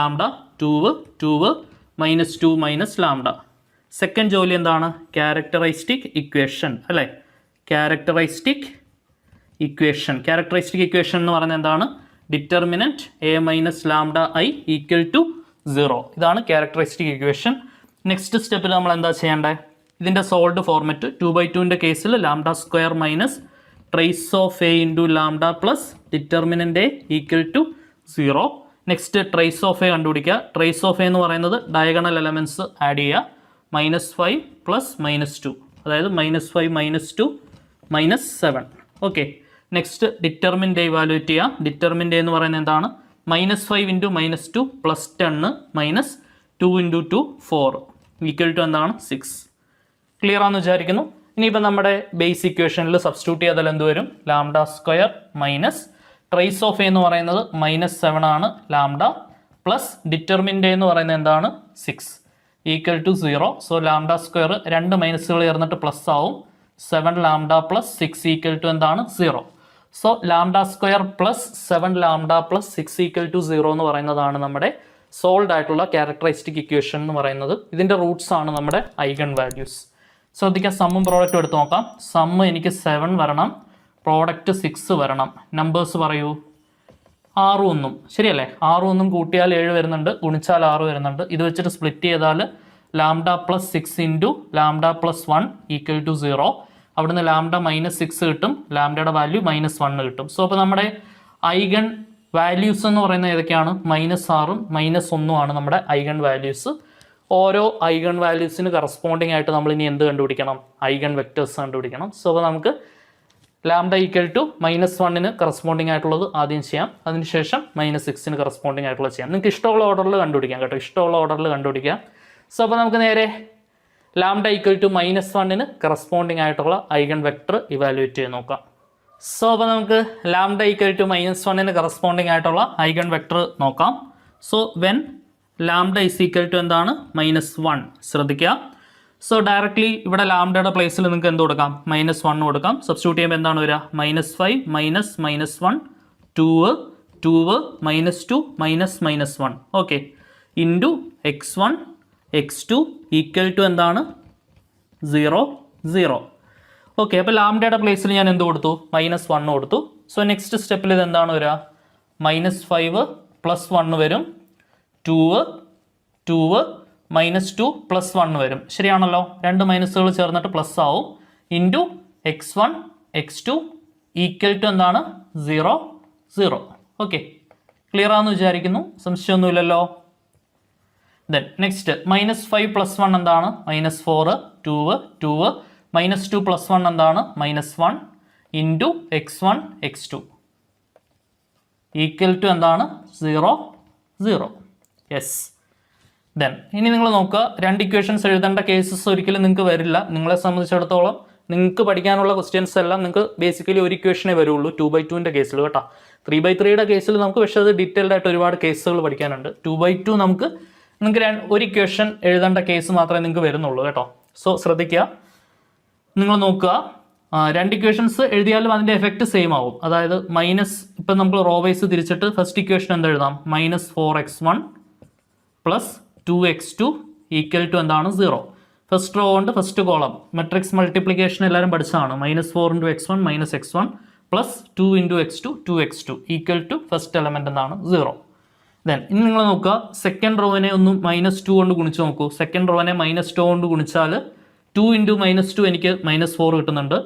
2 -2 - λ. സെക്കൻഡ് ജോലി എന്താണ്? ക്യാരക്ടറിസ്റ്റിക് ഇക്വേഷൻ അല്ലേ? ക്യാരക്ടറിസ്റ്റിക് ഇക്വേഷൻ എന്ന് പറയുന്നത് എന്താണ്? Determinant A minus lambda I equal to 0. ഇതാണ് ക്യാരക്ടറിസ്റ്റിക് ഇക്വേഷൻ. നെക്സ്റ്റ് സ്റ്റെപ്പിൽ നമ്മൾ എന്താ ചെയ്യേണ്ടത്? ഇതിൻ്റെ സോൾഡ് ഫോർമാറ്റ് 2/2ൻ്റെ കേസിൽ lambda square minus trace of A into lambda plus determinant A equal to 0. Next trace of A കണ്ടുപിടിക്കുക. ട്രേസ് ഓഫ് എ എന്ന് പറയുന്നത് ഡയഗണൽ എലമെൻറ്റ്സ് ആഡ് ചെയ്യുക. -5 പ്ലസ് -2, അതായത് -5 -2 -7. Okay. Next determinant A evaluate ചെയ്യുക. Determinant A എന്ന് പറയുന്നത് എന്താണ്? -5 into -2 plus 10 minus 2 into 2 4 equal to എന്താണ്? 6. ക്ലിയർ ആണെന്ന് വിചാരിക്കുന്നു. ഇനിയിപ്പോൾ നമ്മുടെ ബേസ് ഇക്വേഷനിൽ സബ്സ്റ്റിറ്റ്യൂട്ട് ചെയ്താൽ എന്ത് വരും? Lambda square minus trace of A എന്ന് പറയുന്നത് -7 ആണ് ലാംഡ പ്ലസ് ഡിറ്റർമിൻ്റ് എ എന്ന് പറയുന്നത് എന്താണ്? 6 equal to 0. So lambda square 2 മൈനസുകൾ ചേർന്നിട്ട് പ്ലസ് ആവും. 7 ലാംഡ പ്ലസ് 6 ഈക്വൽ ടു എന്താണ്? 0. So lambda square plus 7 lambda plus 6 equal to 0 എന്ന് പറയുന്നതാണ് നമ്മുടെ സോൾഡ് ആയിട്ടുള്ള ക്യാരക്ടറിസ്റ്റിക് ഇക്വേഷൻ എന്ന് പറയുന്നത്. ഇതിൻ്റെ റൂട്ട്സ് ആണ് നമ്മുടെ ഐഗൺ വാല്യൂസ്. ശ്രദ്ധിക്കുക, സമ്മും പ്രോഡക്റ്റും എടുത്ത് നോക്കാം. സമ്മ് എനിക്ക് 7 വരണം, പ്രോഡക്റ്റ് 6 വരണം. നമ്പേഴ്സ് പറയൂ. 6 1 ശരിയല്ലേ? 6 1 കൂട്ടിയാൽ 7 വരുന്നുണ്ട്, ഗുണിച്ചാൽ 6 വരുന്നുണ്ട്. ഇത് വെച്ചിട്ട് സ്പ്ലിറ്റ് ചെയ്താൽ lambda plus 6 into lambda plus 1 equal to 0. അവിടുന്ന് ലാംഡ -6 കിട്ടും, ലാംഡയുടെ വാല്യൂ -1 കിട്ടും. സോ അപ്പോൾ നമ്മുടെ ഐഗൺ വാല്യൂസ് എന്ന് പറയുന്നത് ഏതൊക്കെയാണ്? -6ഉം -1ഉം ആണ് നമ്മുടെ ഐഗൺ വാല്യൂസ്. ഓരോ ഐഗൺ വാല്യൂസിന് കറസ്പോണ്ടിങ് ആയിട്ട് നമ്മൾ ഇനി എന്ത് കണ്ടുപിടിക്കണം? ഐഗൺ വെക്റ്റേഴ്സ് കണ്ടുപിടിക്കണം. സോ അപ്പോൾ നമുക്ക് ലാംഡ ഈക്വൽ ടു -1ന് കറസ്പോണ്ടിങ് ആയിട്ടുള്ളത് ആദ്യം ചെയ്യാം, അതിനുശേഷം -6ന് കറസ്പോണ്ടിങ് ആയിട്ടുള്ളത് ചെയ്യാം. നിങ്ങൾക്ക് ഇഷ്ടമുള്ള ഓർഡറിൽ കണ്ടുപിടിക്കാം കേട്ടോ, ഇഷ്ടമുള്ള ഓർഡറിൽ കണ്ടുപിടിക്കാം. സോ അപ്പോൾ നമുക്ക് നേരെ ലാംഡ ഈക്വൽ ടു -1ന് കറസ്പോണ്ടിങ് ആയിട്ടുള്ള ഐഗൺ വെക്ടർ ഇവാലുവേറ്റ് ചെയ്ത് നോക്കാം. സോ അപ്പോൾ നമുക്ക് ലാംഡ ഈക്വൽ ടു -1ന് കറസ്പോണ്ടിങ് ആയിട്ടുള്ള ഐഗൺ വെക്ടർ നോക്കാം. So when lambda is equal to എന്താണ്? -1. ശ്രദ്ധിക്കുക. സോ ഡയറക്ട്ലി ഇവിടെ ലാംഡയുടെ പ്ലേസിൽ നിങ്ങൾക്ക് എന്ത് കൊടുക്കാം? -1 കൊടുക്കാം. സബ്സ്റ്റിറ്റ്യൂട്ട് ചെയ്യുമ്പോൾ എന്താണ് വരിക? -5 minus -1 2 -2 -1 okay into x1 x2 equal to എന്താണ്? 0 0. ഓക്കെ. അപ്പോൾ ലാംഡയുടെ പ്ലേസിൽ ഞാൻ എന്ത് കൊടുത്തു? -1 കൊടുത്തു. സോ നെക്സ്റ്റ് സ്റ്റെപ്പിൽ ഇത് എന്താണ് വരിക? -5 പ്ലസ് 1 വരും, 2 -2 പ്ലസ് 1 വരും. ശരിയാണല്ലോ? 2 മൈനസുകൾ ചേർന്നിട്ട് പ്ലസ് ആവും. Into x1 x2 equal to എന്താണ്? 0 0. ഓക്കെ. ക്ലിയർ ആണെന്ന് വിചാരിക്കുന്നു, സംശയമൊന്നുമില്ലല്ലോ. ദെൻ നെക്സ്റ്റ് -5 പ്ലസ് 1 എന്താണ്? -4 2 -2 പ്ലസ് 1 എന്താണ്? -1 into x1 x2 equal to എന്താണ്? 0 0. യെസ്. ദെൻ ഇനി നിങ്ങൾ നോക്കുക, 2 ഇക്വേഷൻസ് എഴുതേണ്ട കേസസ് ഒരിക്കലും നിങ്ങൾക്ക് വരില്ല. നിങ്ങളെ സംബന്ധിച്ചിടത്തോളം നിങ്ങൾക്ക് പഠിക്കാനുള്ള ക്വസ്റ്റ്യൻസ് എല്ലാം നിങ്ങൾക്ക് ബേസിക്കലി ഒരു ഇക്വേഷനേ വരുള്ളൂ 2/2ൻ്റെ കേസിൽ കേട്ടോ. 3/3യുടെ കേസിൽ നമുക്ക് പക്ഷേ അത് ഡീറ്റെയിൽഡ് ആയിട്ട് ഒരുപാട് കേസുകൾ പഠിക്കാനുണ്ട്. 2/2 നിങ്ങൾക്ക് ഒരു ഇക്വേഷൻ എഴുതേണ്ട കേസ് മാത്രമേ നിങ്ങൾക്ക് വരുന്നുള്ളൂ കേട്ടോ. സോ ശ്രദ്ധിക്കുക, നിങ്ങൾ നോക്കുക, 2 ഇക്വേഷൻസ് എഴുതിയാലും അതിൻ്റെ എഫക്റ്റ് സെയിം ആവും. അതായത് ഇപ്പം നമ്മൾ റോ വൈസ് തിരിച്ചിട്ട് ഫസ്റ്റ് ഇക്വേഷൻ എന്ത് എഴുതാം? -4x1 plus 2x2 equal to എന്താണ്? 0. ഫസ്റ്റ് റോ കൊണ്ട് ഫസ്റ്റ് കോളം മെട്രിക്സ് മൾട്ടിപ്ലിക്കേഷൻ എല്ലാവരും പഠിച്ചതാണ്. -4 × x1 -x1 plus 2 × x2 2x2 equal to first element എന്താണ്? 0. ദെൻ ഇനി നിങ്ങൾ നോക്കുക, സെക്കൻഡ് റോവിനെ ഒന്ന് -2 കൊണ്ട് ഗുണിച്ച് നോക്കൂ. സെക്കൻഡ് റോവിനെ -2 കൊണ്ട് ഗുണിച്ചാൽ 2 × -2 എനിക്ക് -4 കിട്ടുന്നുണ്ട്.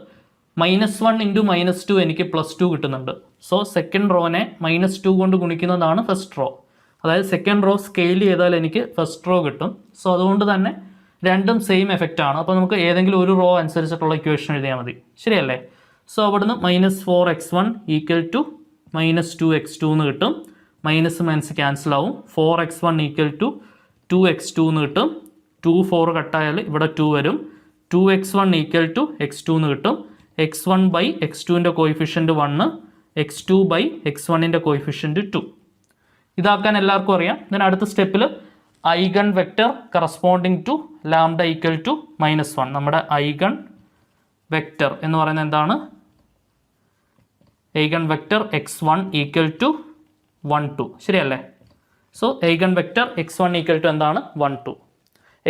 -1 × -2 എനിക്ക് +2 കിട്ടുന്നുണ്ട്. സോ സെക്കൻഡ് റോനെ -2 കൊണ്ട് ഗുണിക്കുന്നതാണ് ഫസ്റ്റ് റോ. അതായത് സെക്കൻഡ് റോ സ്കെയിൽ ചെയ്താൽ എനിക്ക് ഫസ്റ്റ് റോ കിട്ടും. സോ അതുകൊണ്ട് തന്നെ രണ്ടും സെയിം എഫക്റ്റ് ആണ്. അപ്പോൾ നമുക്ക് ഏതെങ്കിലും ഒരു റോ അനുസരിച്ചിട്ടുള്ള ഇക്വേഷൻ എഴുതിയാൽ മതി. ശരിയല്ലേ? സോ അവിടുന്ന് -4x1 ഈക്വൽ ടു -2x2 എന്ന് കിട്ടും. മൈനസ് ക്യാൻസൽ ആവും. 4x1 ഈക്വൽ ടു 2x2 എന്ന് കിട്ടും. 2 4 കട്ടായാൽ ഇവിടെ 2 വരും. 2x1 ഈക്വൽ ടു x2 എന്ന് കിട്ടും. x1 ബൈ x2ൻ്റെ കോയിഫിഷ്യൻറ്റ് 1, x2 ബൈ x1ൻ്റെ കോയിഫിഷ്യൻറ്റ് 2. ഇതാക്കാൻ എല്ലാവർക്കും അറിയാം. then അടുത്ത സ്റ്റെപ്പിൽ eigen vector corresponding to lambda equal to -1. നമ്മുടെ ഐഗൺ വെക്റ്റർ എന്ന് പറയുന്നത് എന്താണ്? Eigen vector x1 equal to 1 2. ശരിയല്ലേ? So eigen vector x1 equal to എന്താണ്? 1 2.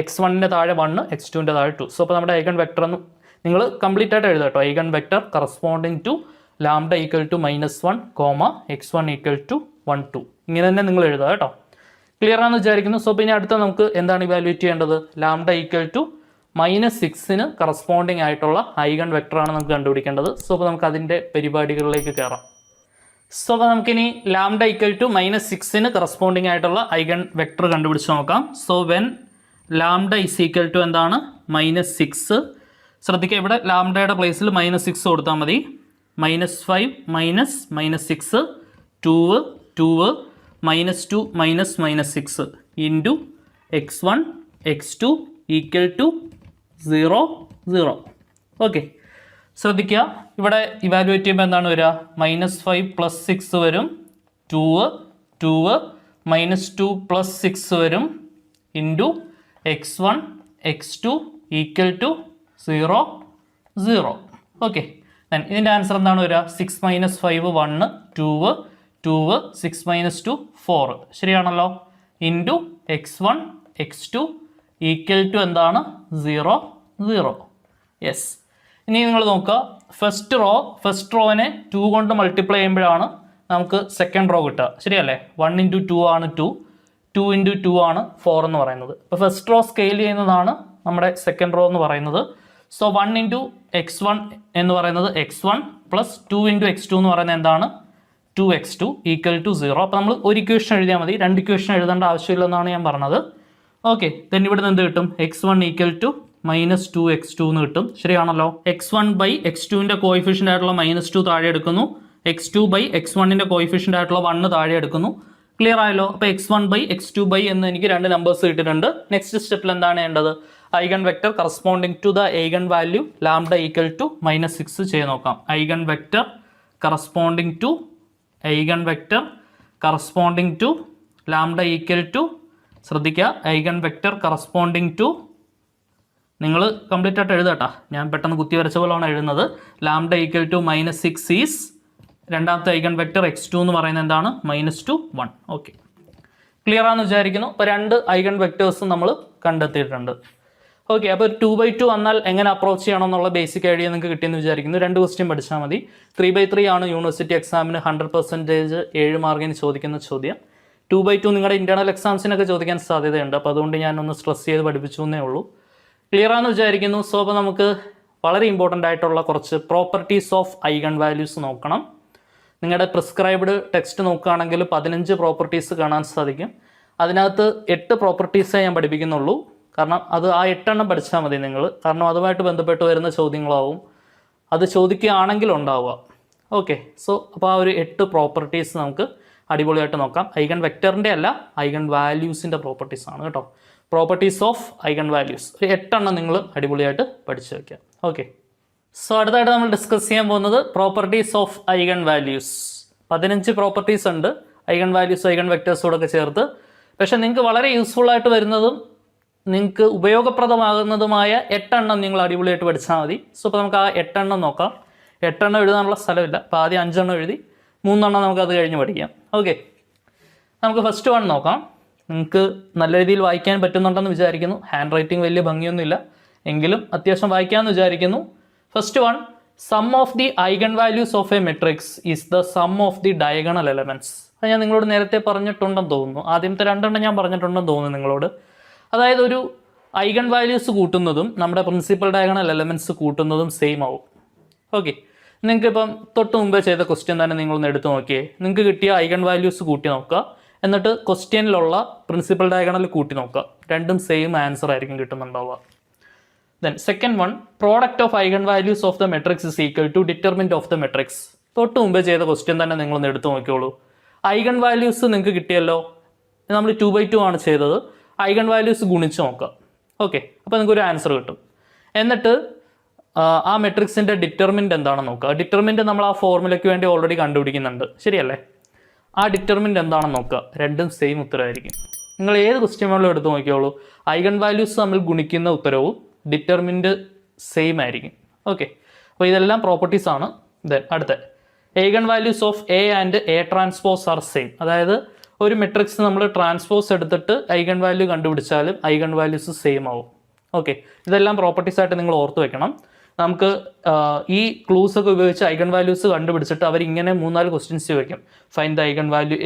x1ൻ്റെ താഴെ 1, x2ൻ്റെ താഴെ 2. സോ അപ്പോൾ നമ്മുടെ ഐഗൺ വെക്ടർ എന്ന് നിങ്ങൾ കംപ്ലീറ്റ് ആയിട്ട് എഴുതാം കേട്ടോ. Eigen vector corresponding to lambda equal to -1, x1 equal to 1, 2. ഇങ്ങനെ തന്നെ നിങ്ങൾ എഴുതുക കേട്ടോ. ക്ലിയർ ആണെന്ന് വിചാരിക്കുന്നു. സോ പിന്നെ അടുത്ത നമുക്ക് എന്താണ് ഇവാലുവേറ്റ് ചെയ്യേണ്ടത്? ലാംഡ ഈക്വൽ ടു -6 കറസ്പോണ്ടിങ് ആയിട്ടുള്ള ഐഗൺ വെക്ടറാണ് നമുക്ക് കണ്ടുപിടിക്കേണ്ടത്. സോ അപ്പോൾ നമുക്ക് അതിൻ്റെ പരിപാടികളിലേക്ക് കയറാം. സോ അപ്പോൾ നമുക്കിനി ലാംഡ ഈക്വൽ ടു -6 കറസ്പോണ്ടിങ് ആയിട്ടുള്ള ഐഗൺ വെക്ടർ കണ്ടുപിടിച്ച് നോക്കാം. So when lambda is equal to എന്താണ്? -6. ശ്രദ്ധിക്കുക, ഇവിടെ ലാംഡയുടെ പ്ലേസിൽ -6 കൊടുത്താൽ മതി. -5 -6 2 -2 -6 into x1 x2 equal to 0 0. Okay, ശ്രദ്ധിക്കുക, ഇവിടെ ഇവാലുവേറ്റ് ചെയ്യുമ്പോൾ എന്താണ് വരിക? -5 + 6 വരും, 2 -2 + 6 വരും, into x1 x2 equal to 0 0. Okay, ഇതിൻ്റെ ആൻസർ എന്താണ് വരിക? 6 - 5 1 2 6 - 2 4. ശരിയാണല്ലോ. Into x1 x2 equal to എന്താണ്? 0 0. യെസ്. ഇനി നിങ്ങൾ നോക്കുക, ഫസ്റ്റ് റോനെ 2 കൊണ്ട് മൾട്ടിപ്ലൈ ചെയ്യുമ്പോഴാണ് നമുക്ക് സെക്കൻഡ് റോ കിട്ടുക. ശരിയല്ലേ? 1 × 2 ആണ് 2, 2 × 2 ആണ് 4 എന്ന് പറയുന്നത്. അപ്പോൾ ഫസ്റ്റ് റോ സ്കെയിൽ ചെയ്യുന്നതാണ് നമ്മുടെ സെക്കൻഡ് റോ എന്ന് പറയുന്നത്. സോ 1 × x1 എന്ന് പറയുന്നത് x1 പ്ലസ് 2 × x2 എന്ന് പറയുന്നത് എന്താണ്? 2x2 equal to 0. അപ്പോൾ നമ്മൾ ഒരു ഇക്വേഷൻ എഴുതിയാൽ മതി, 2 ഇക്വേഷൻ എഴുതേണ്ട ആവശ്യമില്ലെന്നാണ് ഞാൻ പറഞ്ഞത്. ഓക്കെ, ദെൻ ഇവിടെ നിന്ന് എന്ത് കിട്ടും? x1 ഈക്വൽ ടു -2x2 എന്ന് കിട്ടും. ശരിയാണല്ലോ. x1/x2ൻ്റെ കോയിഫിഷ്യൻ്റ് ആയിട്ടുള്ള -2 താഴെ എടുക്കുന്നു, x2/x1ൻ്റെ കോയിഫിഷ്യൻ്റ് ആയിട്ടുള്ള 1 താഴെ എടുക്കുന്നു. ക്ലിയർ ആയല്ലോ. അപ്പോൾ x1/x2 എന്ന് എനിക്ക് 2 നമ്പേഴ്സ് കിട്ടിയിട്ടുണ്ട്. നെക്സ്റ്റ് സ്റ്റെപ്പിൽ എന്താണ് ചെയ്യേണ്ടത്? Eigen vector corresponding to the eigen value lambda equal to -6 ചെയ്ത് നോക്കാം. Eigen vector corresponding to lambda equal to, ശ്രദ്ധിക്കുക, ഐഗൺ വെക്ടർ കറസ്പോണ്ടിങ് ടു, നിങ്ങൾ കംപ്ലീറ്റ് ആയിട്ട് എഴുതട്ടാ, ഞാൻ പെട്ടെന്ന് കുത്തി വരച്ച പോലെയാണ് എഴുതുന്നത്. ലാംഡ ഈക്വൽ ടു -6 ഈസ് രണ്ടാമത്തെ ഐഗൺ വെക്ടർ x2 എന്ന് പറയുന്നത് എന്താണ്? -2 1. ഓക്കെ, ക്ലിയർ ആണെന്ന് വിചാരിക്കുന്നു. അപ്പോൾ 2 ഐഗൺ വെക്ടേഴ്സും നമ്മൾ കണ്ടെത്തിയിട്ടുണ്ട്. ഓക്കെ, അപ്പോൾ 2/2 വന്നാൽ എങ്ങനെ അപ്രോച്ച് ചെയ്യണം എന്നുള്ള ബേസിക് ഐഡിയ നിങ്ങൾക്ക് കിട്ടിയെന്ന് വിചാരിക്കുന്നു. 2 ക്വസ്റ്റ്യൻ പഠിച്ചാൽ മതി. 3/3 ആണ് യൂണിവേഴ്സിറ്റി എക്സാമിന് 100% 7 മാർക്കിന് ചോദിക്കുന്ന ചോദ്യം. 2/2 നിങ്ങളുടെ ഇൻറ്റേർണൽ എക്സാംസിനൊക്കെ ചോദിക്കാൻ സാധ്യതയുണ്ട്. അപ്പോൾ അതുകൊണ്ട് ഞാനൊന്ന് സ്ട്രെസ് ചെയ്ത് പഠിപ്പിച്ചു എന്നേ ഉള്ളൂ. ക്ലിയർ ആണെന്ന് വിചാരിക്കുന്നു. സോ അപ്പോൾ നമുക്ക് വളരെ ഇമ്പോർട്ടൻ്റ് ആയിട്ടുള്ള കുറച്ച് പ്രോപ്പർട്ടീസ് ഓഫ് ഐഗൺ വാല്യൂസ് നോക്കണം. നിങ്ങളുടെ പ്രിസ്ക്രൈബ്ഡ് ടെക്സ്റ്റ് നോക്കുകയാണെങ്കിൽ 15 പ്രോപ്പർട്ടീസ് കാണാൻ സാധിക്കും. അതിനകത്ത് 8 പ്രോപ്പർട്ടീസേ ഞാൻ പഠിപ്പിക്കുന്നുള്ളൂ. കാരണം അത് ആ 8 എണ്ണം പഠിച്ചാൽ മതി നിങ്ങൾ. കാരണം അതുമായിട്ട് ബന്ധപ്പെട്ട് വരുന്ന ചോദ്യങ്ങളാവും അത് ചോദിക്കുകയാണെങ്കിൽ ഉണ്ടാവുക. ഓക്കെ, സോ അപ്പോൾ ആ ഒരു 8 പ്രോപ്പർട്ടീസ് നമുക്ക് അടിപൊളിയായിട്ട് നോക്കാം. ഐഗൺ വെക്ടറിൻ്റെ അല്ല, ഐഗൺ വാല്യൂസിൻ്റെ പ്രോപ്പർട്ടീസ് ആണ് കേട്ടോ. പ്രോപ്പർട്ടീസ് ഓഫ് ഐഗൺ വാല്യൂസ് ഒരു 8 എണ്ണം നിങ്ങൾ അടിപൊളിയായിട്ട് പഠിച്ചു വയ്ക്കുക. ഓക്കെ, സോ അടുത്തായിട്ട് നമ്മൾ ഡിസ്കസ് ചെയ്യാൻ പോകുന്നത് properties of eigen values. 15 properties ഉണ്ട് ഐഗൺ വാല്യൂസ് ഐഗൺ വെക്ടേഴ്സോടൊക്കെ ചേർത്ത്. പക്ഷേ നിങ്ങൾക്ക് വളരെ യൂസ്ഫുൾ ആയിട്ട് വരുന്നതും നിങ്ങൾക്ക് ഉപയോഗപ്രദമാകുന്നതുമായ 8 എണ്ണം നിങ്ങൾ അടിപൊളിയായിട്ട് പഠിച്ചാൽ മതി. സോ അപ്പോൾ നമുക്ക് ആ 8 എണ്ണം നോക്കാം. 8 എണ്ണം എഴുതാനുള്ള സ്ഥലമില്ല, അപ്പോൾ ആദ്യം 5 എണ്ണം എഴുതി 3 എണ്ണം നമുക്കത് കഴിഞ്ഞ് പഠിക്കാം. ഓക്കെ, നമുക്ക് ഫസ്റ്റ് വൺ നോക്കാം. നിങ്ങൾക്ക് നല്ല രീതിയിൽ വായിക്കാൻ പറ്റുന്നുണ്ടെന്ന് വിചാരിക്കുന്നു. ഹാൻഡ് റൈറ്റിംഗ് വലിയ ഭംഗിയൊന്നുമില്ല, എങ്കിലും അത്യാവശ്യം വായിക്കാമെന്ന് വിചാരിക്കുന്നു. First one, sum of the eigen values of A matrix is the sum of the diagonal elements. അത് ഞാൻ നിങ്ങളോട് നേരത്തെ പറഞ്ഞിട്ടുണ്ടെന്ന് തോന്നുന്നു. ആദ്യത്തെ 2 എണ്ണം ഞാൻ പറഞ്ഞിട്ടുണ്ടെന്ന് തോന്നുന്നു നിങ്ങളോട്. അതായത് ഒരു ഐഗൺ വാല്യൂസ് കൂട്ടുന്നതും നമ്മുടെ പ്രിൻസിപ്പൽ ഡയഗണൽ എലമെൻറ്റ്സ് കൂട്ടുന്നതും സെയിം ആവും. ഓക്കെ, നിങ്ങൾക്കിപ്പം തൊട്ട് മുമ്പേ ചെയ്ത ക്വസ്റ്റ്യൻ തന്നെ നിങ്ങളൊന്ന് എടുത്ത് നോക്കിയേ. നിങ്ങൾക്ക് കിട്ടിയ ഐഗൺ വാല്യൂസ് കൂട്ടി നോക്കുക, എന്നിട്ട് ക്വസ്റ്റ്യനിലുള്ള പ്രിൻസിപ്പൽ ഡയഗണൽ കൂട്ടി നോക്കുക. രണ്ടും സെയിം ആൻസർ ആയിരിക്കും കിട്ടുന്നുണ്ടാവുക. Then second one, product of eigen values of the matrix is equal to determinant of the matrix. തൊട്ട് മുമ്പേ ചെയ്ത ക്വസ്റ്റ്യൻ തന്നെ നിങ്ങളൊന്ന് എടുത്ത് നോക്കിയോളൂ. ഐഗൺ വാല്യൂസ് നിങ്ങൾക്ക് കിട്ടിയല്ലോ, നമ്മൾ 2/2 ആണ് ചെയ്തത്. ഐഗൺ വാല്യൂസ് ഗുണിച്ച് നോക്കുക. ഓക്കെ, അപ്പോൾ നിങ്ങൾക്ക് ഒരു ആൻസർ കിട്ടും. എന്നിട്ട് ആ മെട്രിക്സിൻ്റെ ഡിറ്റർമിനന്റ് എന്താണെന്ന് നോക്കുക. ഡിറ്റർമിനന്റ് നമ്മൾ ആ ഫോർമുലയ്ക്ക് വേണ്ടി ഓൾറെഡി കണ്ടുപിടിക്കുന്നുണ്ട്, ശരിയല്ലേ? ആ ഡിറ്റർമിനന്റ് എന്താണെന്ന് നോക്കുക. രണ്ടും സെയിം ഉത്തരമായിരിക്കും. നിങ്ങൾ ഏത് ക്വസ്റ്റ്യൻ വേണമെങ്കിലും എടുത്ത് നോക്കിയോളൂ. ഐഗൺ വാല്യൂസ് തമ്മിൽ ഗുണിക്കുന്ന ഉത്തരവും ഡിറ്റർമിനന്റ് സെയിം ആയിരിക്കും. ഓക്കെ, അപ്പോൾ ഇതെല്ലാം പ്രോപ്പർട്ടീസ് ആണ്. ദെൻ അടുത്ത, eigen values of A and A transpose are same. അതായത് ഒരു മെട്രിക്സ് നമ്മൾ ട്രാൻസ്പോസ് എടുത്തിട്ട് ഐഗൺ വാല്യൂ കണ്ടുപിടിച്ചാലും ഐഗൺ വാല്യൂസ് സെയിം ആവും. ഓക്കെ, ഇതെല്ലാം പ്രോപ്പർട്ടീസ് ആയിട്ട് നിങ്ങൾ ഓർത്ത് വെക്കണം. നമുക്ക് ഈ ക്ലൂസ് ഒക്കെ ഉപയോഗിച്ച് ഐഗൺ വാല്യൂസ് കണ്ടുപിടിച്ചിട്ട് അവരിങ്ങനെ 3-4 ക്വസ്റ്റ്യൻസ് ചോദിക്കും. Find the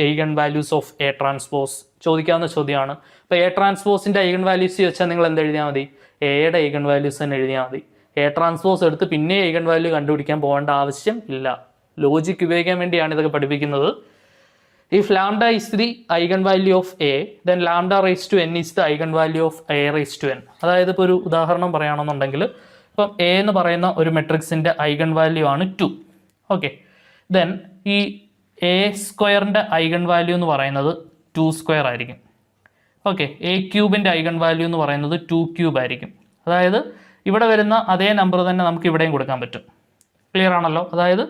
eigen values of A transpose ചോദിക്കാവുന്ന ചോദ്യമാണ്. അപ്പോൾ എ ട്രാൻസ്പോസിൻ്റെ ഐഗൺ വാല്യൂസ് ചോദിച്ചാൽ നിങ്ങൾ എന്ത് എഴുതിയാൽ മതി? എയുടെ ഐഗൺ വാല്യൂസ് തന്നെ എഴുതിയാൽ മതി. എ ട്രാൻസ്പോസ് എടുത്ത് പിന്നെ ഐഗൺ വാല്യൂ കണ്ടുപിടിക്കാൻ പോകേണ്ട ആവശ്യം ഇല്ല. ലോജിക്ക് ഉപയോഗിക്കാൻ വേണ്ടിയാണ് ഇതൊക്കെ പഠിപ്പിക്കുന്നത്. If lambda is the eigenvalue of A, then lambda raised to n is the eigenvalue of A raised to n. അതായത് ഇപ്പോൾ ഒരു ഉദാഹരണം പറയുകയാണെന്നുണ്ടെങ്കിൽ ഇപ്പം എ എന്ന് പറയുന്ന ഒരു മെട്രിക്സിൻ്റെ ഐഗൺ വാല്യൂ ആണ് 2. ഓക്കെ, ദെൻ ഈ എ സ്ക്വയറിൻ്റെ ഐഗൺ വാല്യൂ എന്ന് പറയുന്നത് 2 സ്ക്വയർ ആയിരിക്കും. ഓക്കെ, എ ക്യൂബിൻ്റെ ഐഗൺ വാല്യൂ എന്ന് പറയുന്നത് 2 ക്യൂബ് ആയിരിക്കും. അതായത് ഇവിടെ വരുന്ന അതേ നമ്പർ തന്നെ നമുക്ക് ഇവിടെയും കൊടുക്കാൻ പറ്റും. ക്ലിയർ ആണല്ലോ? അതായത്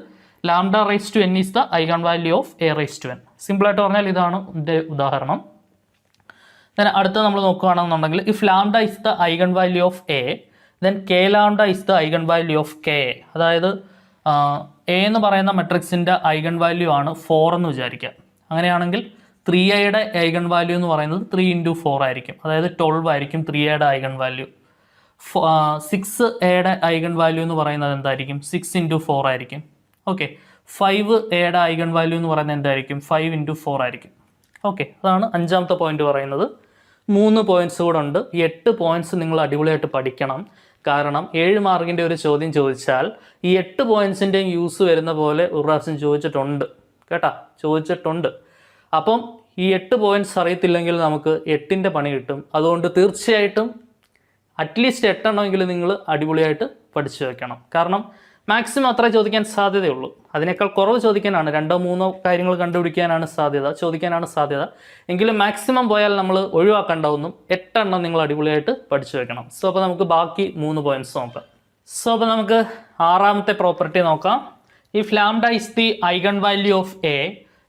lambda raise to n is the eigen value of A raise to n. സിമ്പിളായിട്ട് പറഞ്ഞാൽ ഇതാണ് ഇതിൻ്റെ ഉദാഹരണം. ദെൻ അടുത്ത നമ്മൾ നോക്കുകയാണെന്നുണ്ടെങ്കിൽ if lambda is the eigen value of A, then k lambda is the eigen value of k A. അതായത് A എന്ന് പറയുന്ന മെട്രിക്സിൻ്റെ ഐഗൺ വാല്യൂ ആണ് 4 എന്ന് വിചാരിക്കുക. അങ്ങനെയാണെങ്കിൽ 3a ഐഗൺ വാല്യൂ എന്ന് പറയുന്നത് 3 × 4 ആയിരിക്കും. അതായത് 12 ആയിരിക്കും 3a eigen value. 6a eigen value എന്ന് പറയുന്നത് എന്തായിരിക്കും? 6 × 4 ആയിരിക്കും. ഓക്കെ, 5a ഐഗൺ വാല്യൂ എന്ന് പറയുന്നത് എന്തായിരിക്കും? 5 × 4 ആയിരിക്കും. ഓക്കെ, അതാണ് 5ാമത്തെ പോയിന്റ് പറയുന്നത്. 3 പോയിന്റ്സ് കൂടെ ഉണ്ട്. ഈ 8 പോയിന്റ്സ് നിങ്ങൾ അടിപൊളിയായിട്ട് പഠിക്കണം. കാരണം 7 മാർക്കിൻ്റെ ഒരു ചോദ്യം ചോദിച്ചാൽ ഈ 8 പോയിന്റ്സിൻ്റെയും യൂസ് വരുന്ന പോലെ ഒരു പ്രാവശ്യം ചോദിച്ചിട്ടുണ്ട് കേട്ടാ, ചോദിച്ചിട്ടുണ്ട്. അപ്പം ഈ 8 പോയിന്റ്സ് അറിയത്തില്ലെങ്കിൽ നമുക്ക് 8ൻ്റെ പണി കിട്ടും. അതുകൊണ്ട് തീർച്ചയായിട്ടും അറ്റ്ലീസ്റ്റ് 8 എണ്ണമെങ്കിലും നിങ്ങൾ അടിപൊളിയായിട്ട് പഠിച്ചു വെക്കണം. കാരണം മാക്സിമം അത്രേ ചോദിക്കാൻ സാധ്യതയുള്ളൂ. അതിനേക്കാൾ കുറവ് ചോദിക്കാനാണ്, 2-3 കാര്യങ്ങൾ കണ്ടുപിടിക്കാനാണ് ചോദിക്കാനാണ് സാധ്യത. എങ്കിലും മാക്സിമം പോയാൽ നമ്മൾ ഒഴിവാക്കേണ്ട ഒന്നും 8 എണ്ണം നിങ്ങൾ അടിപൊളിയായിട്ട് പഠിച്ചു വെക്കണം. സോ അപ്പോൾ നമുക്ക് ബാക്കി 3 പോയിന്റ്സ് നോക്കാം. സോ അപ്പോൾ നമുക്ക് 6ാമത്തെ പ്രോപ്പർട്ടി നോക്കാം. If lambda is the eigen value of A,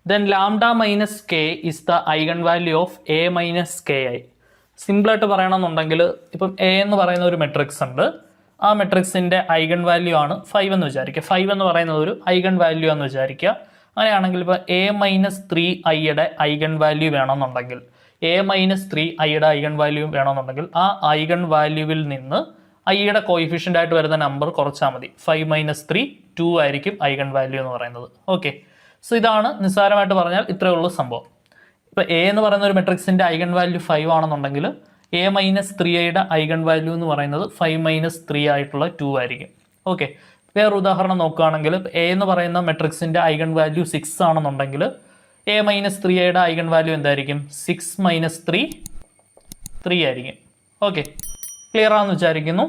then lambda minus K is the eigen value of A minus K I. സിമ്പിളായിട്ട് പറയണമെന്നുണ്ടെങ്കിൽ ഇപ്പം എ എന്ന് പറയുന്ന ഒരു മെട്രിക്സ് ഉണ്ട്. ആ മെട്രിക്സിൻ്റെ ഐഗൺ വാല്യൂ ആണ് 5 എന്ന് വിചാരിക്കുക. 5 എന്ന് പറയുന്നത് ഒരു ഐഗൺ വാല്യൂ എന്ന് വിചാരിക്കുക. അങ്ങനെയാണെങ്കിൽ ഇപ്പോൾ a-3i ഐഗൺ വാല്യൂ വേണമെന്നുണ്ടെങ്കിൽ a-3i ഐഗൺ വാല്യൂ വേണമെന്നുണ്ടെങ്കിൽ ആ ഐഗൺ വാല്യൂവിൽ നിന്ന് ഐയുടെ കോയിഫിഷ്യൻ്റ് ആയിട്ട് വരുന്ന നമ്പർ കുറച്ചാൽ മതി. 5 - 3 2 ആയിരിക്കും ഐഗൺ വാല്യൂ എന്ന് പറയുന്നത്. ഓക്കെ, സോ ഇതാണ് നിസ്സാരമായിട്ട് പറഞ്ഞാൽ ഇത്രയേ ഉള്ളൂ സംഭവം. ഇപ്പോൾ എ എന്ന് പറയുന്ന ഒരു മെട്രിക്സിൻ്റെ ഐഗൺ വാല്യൂ 5 ആണെന്നുണ്ടെങ്കിൽ a-3i ഐഗൺ വാല്യൂ എന്ന് പറയുന്നത് 5 - 3 ആയിട്ടുള്ള 2 ആയിരിക്കും. ഓക്കെ, വേറൊരു ഉദാഹരണം നോക്കുകയാണെങ്കിൽ എ എന്ന് പറയുന്ന മെട്രിക്സിൻ്റെ ഐഗൺ വാല്യൂ 6 ആണെന്നുണ്ടെങ്കിൽ a-3i ഐഗൺ വാല്യൂ എന്തായിരിക്കും? 6 - 3 3 ആയിരിക്കും. ഓക്കെ, ക്ലിയർ ആണെന്ന് വിചാരിക്കുന്നു.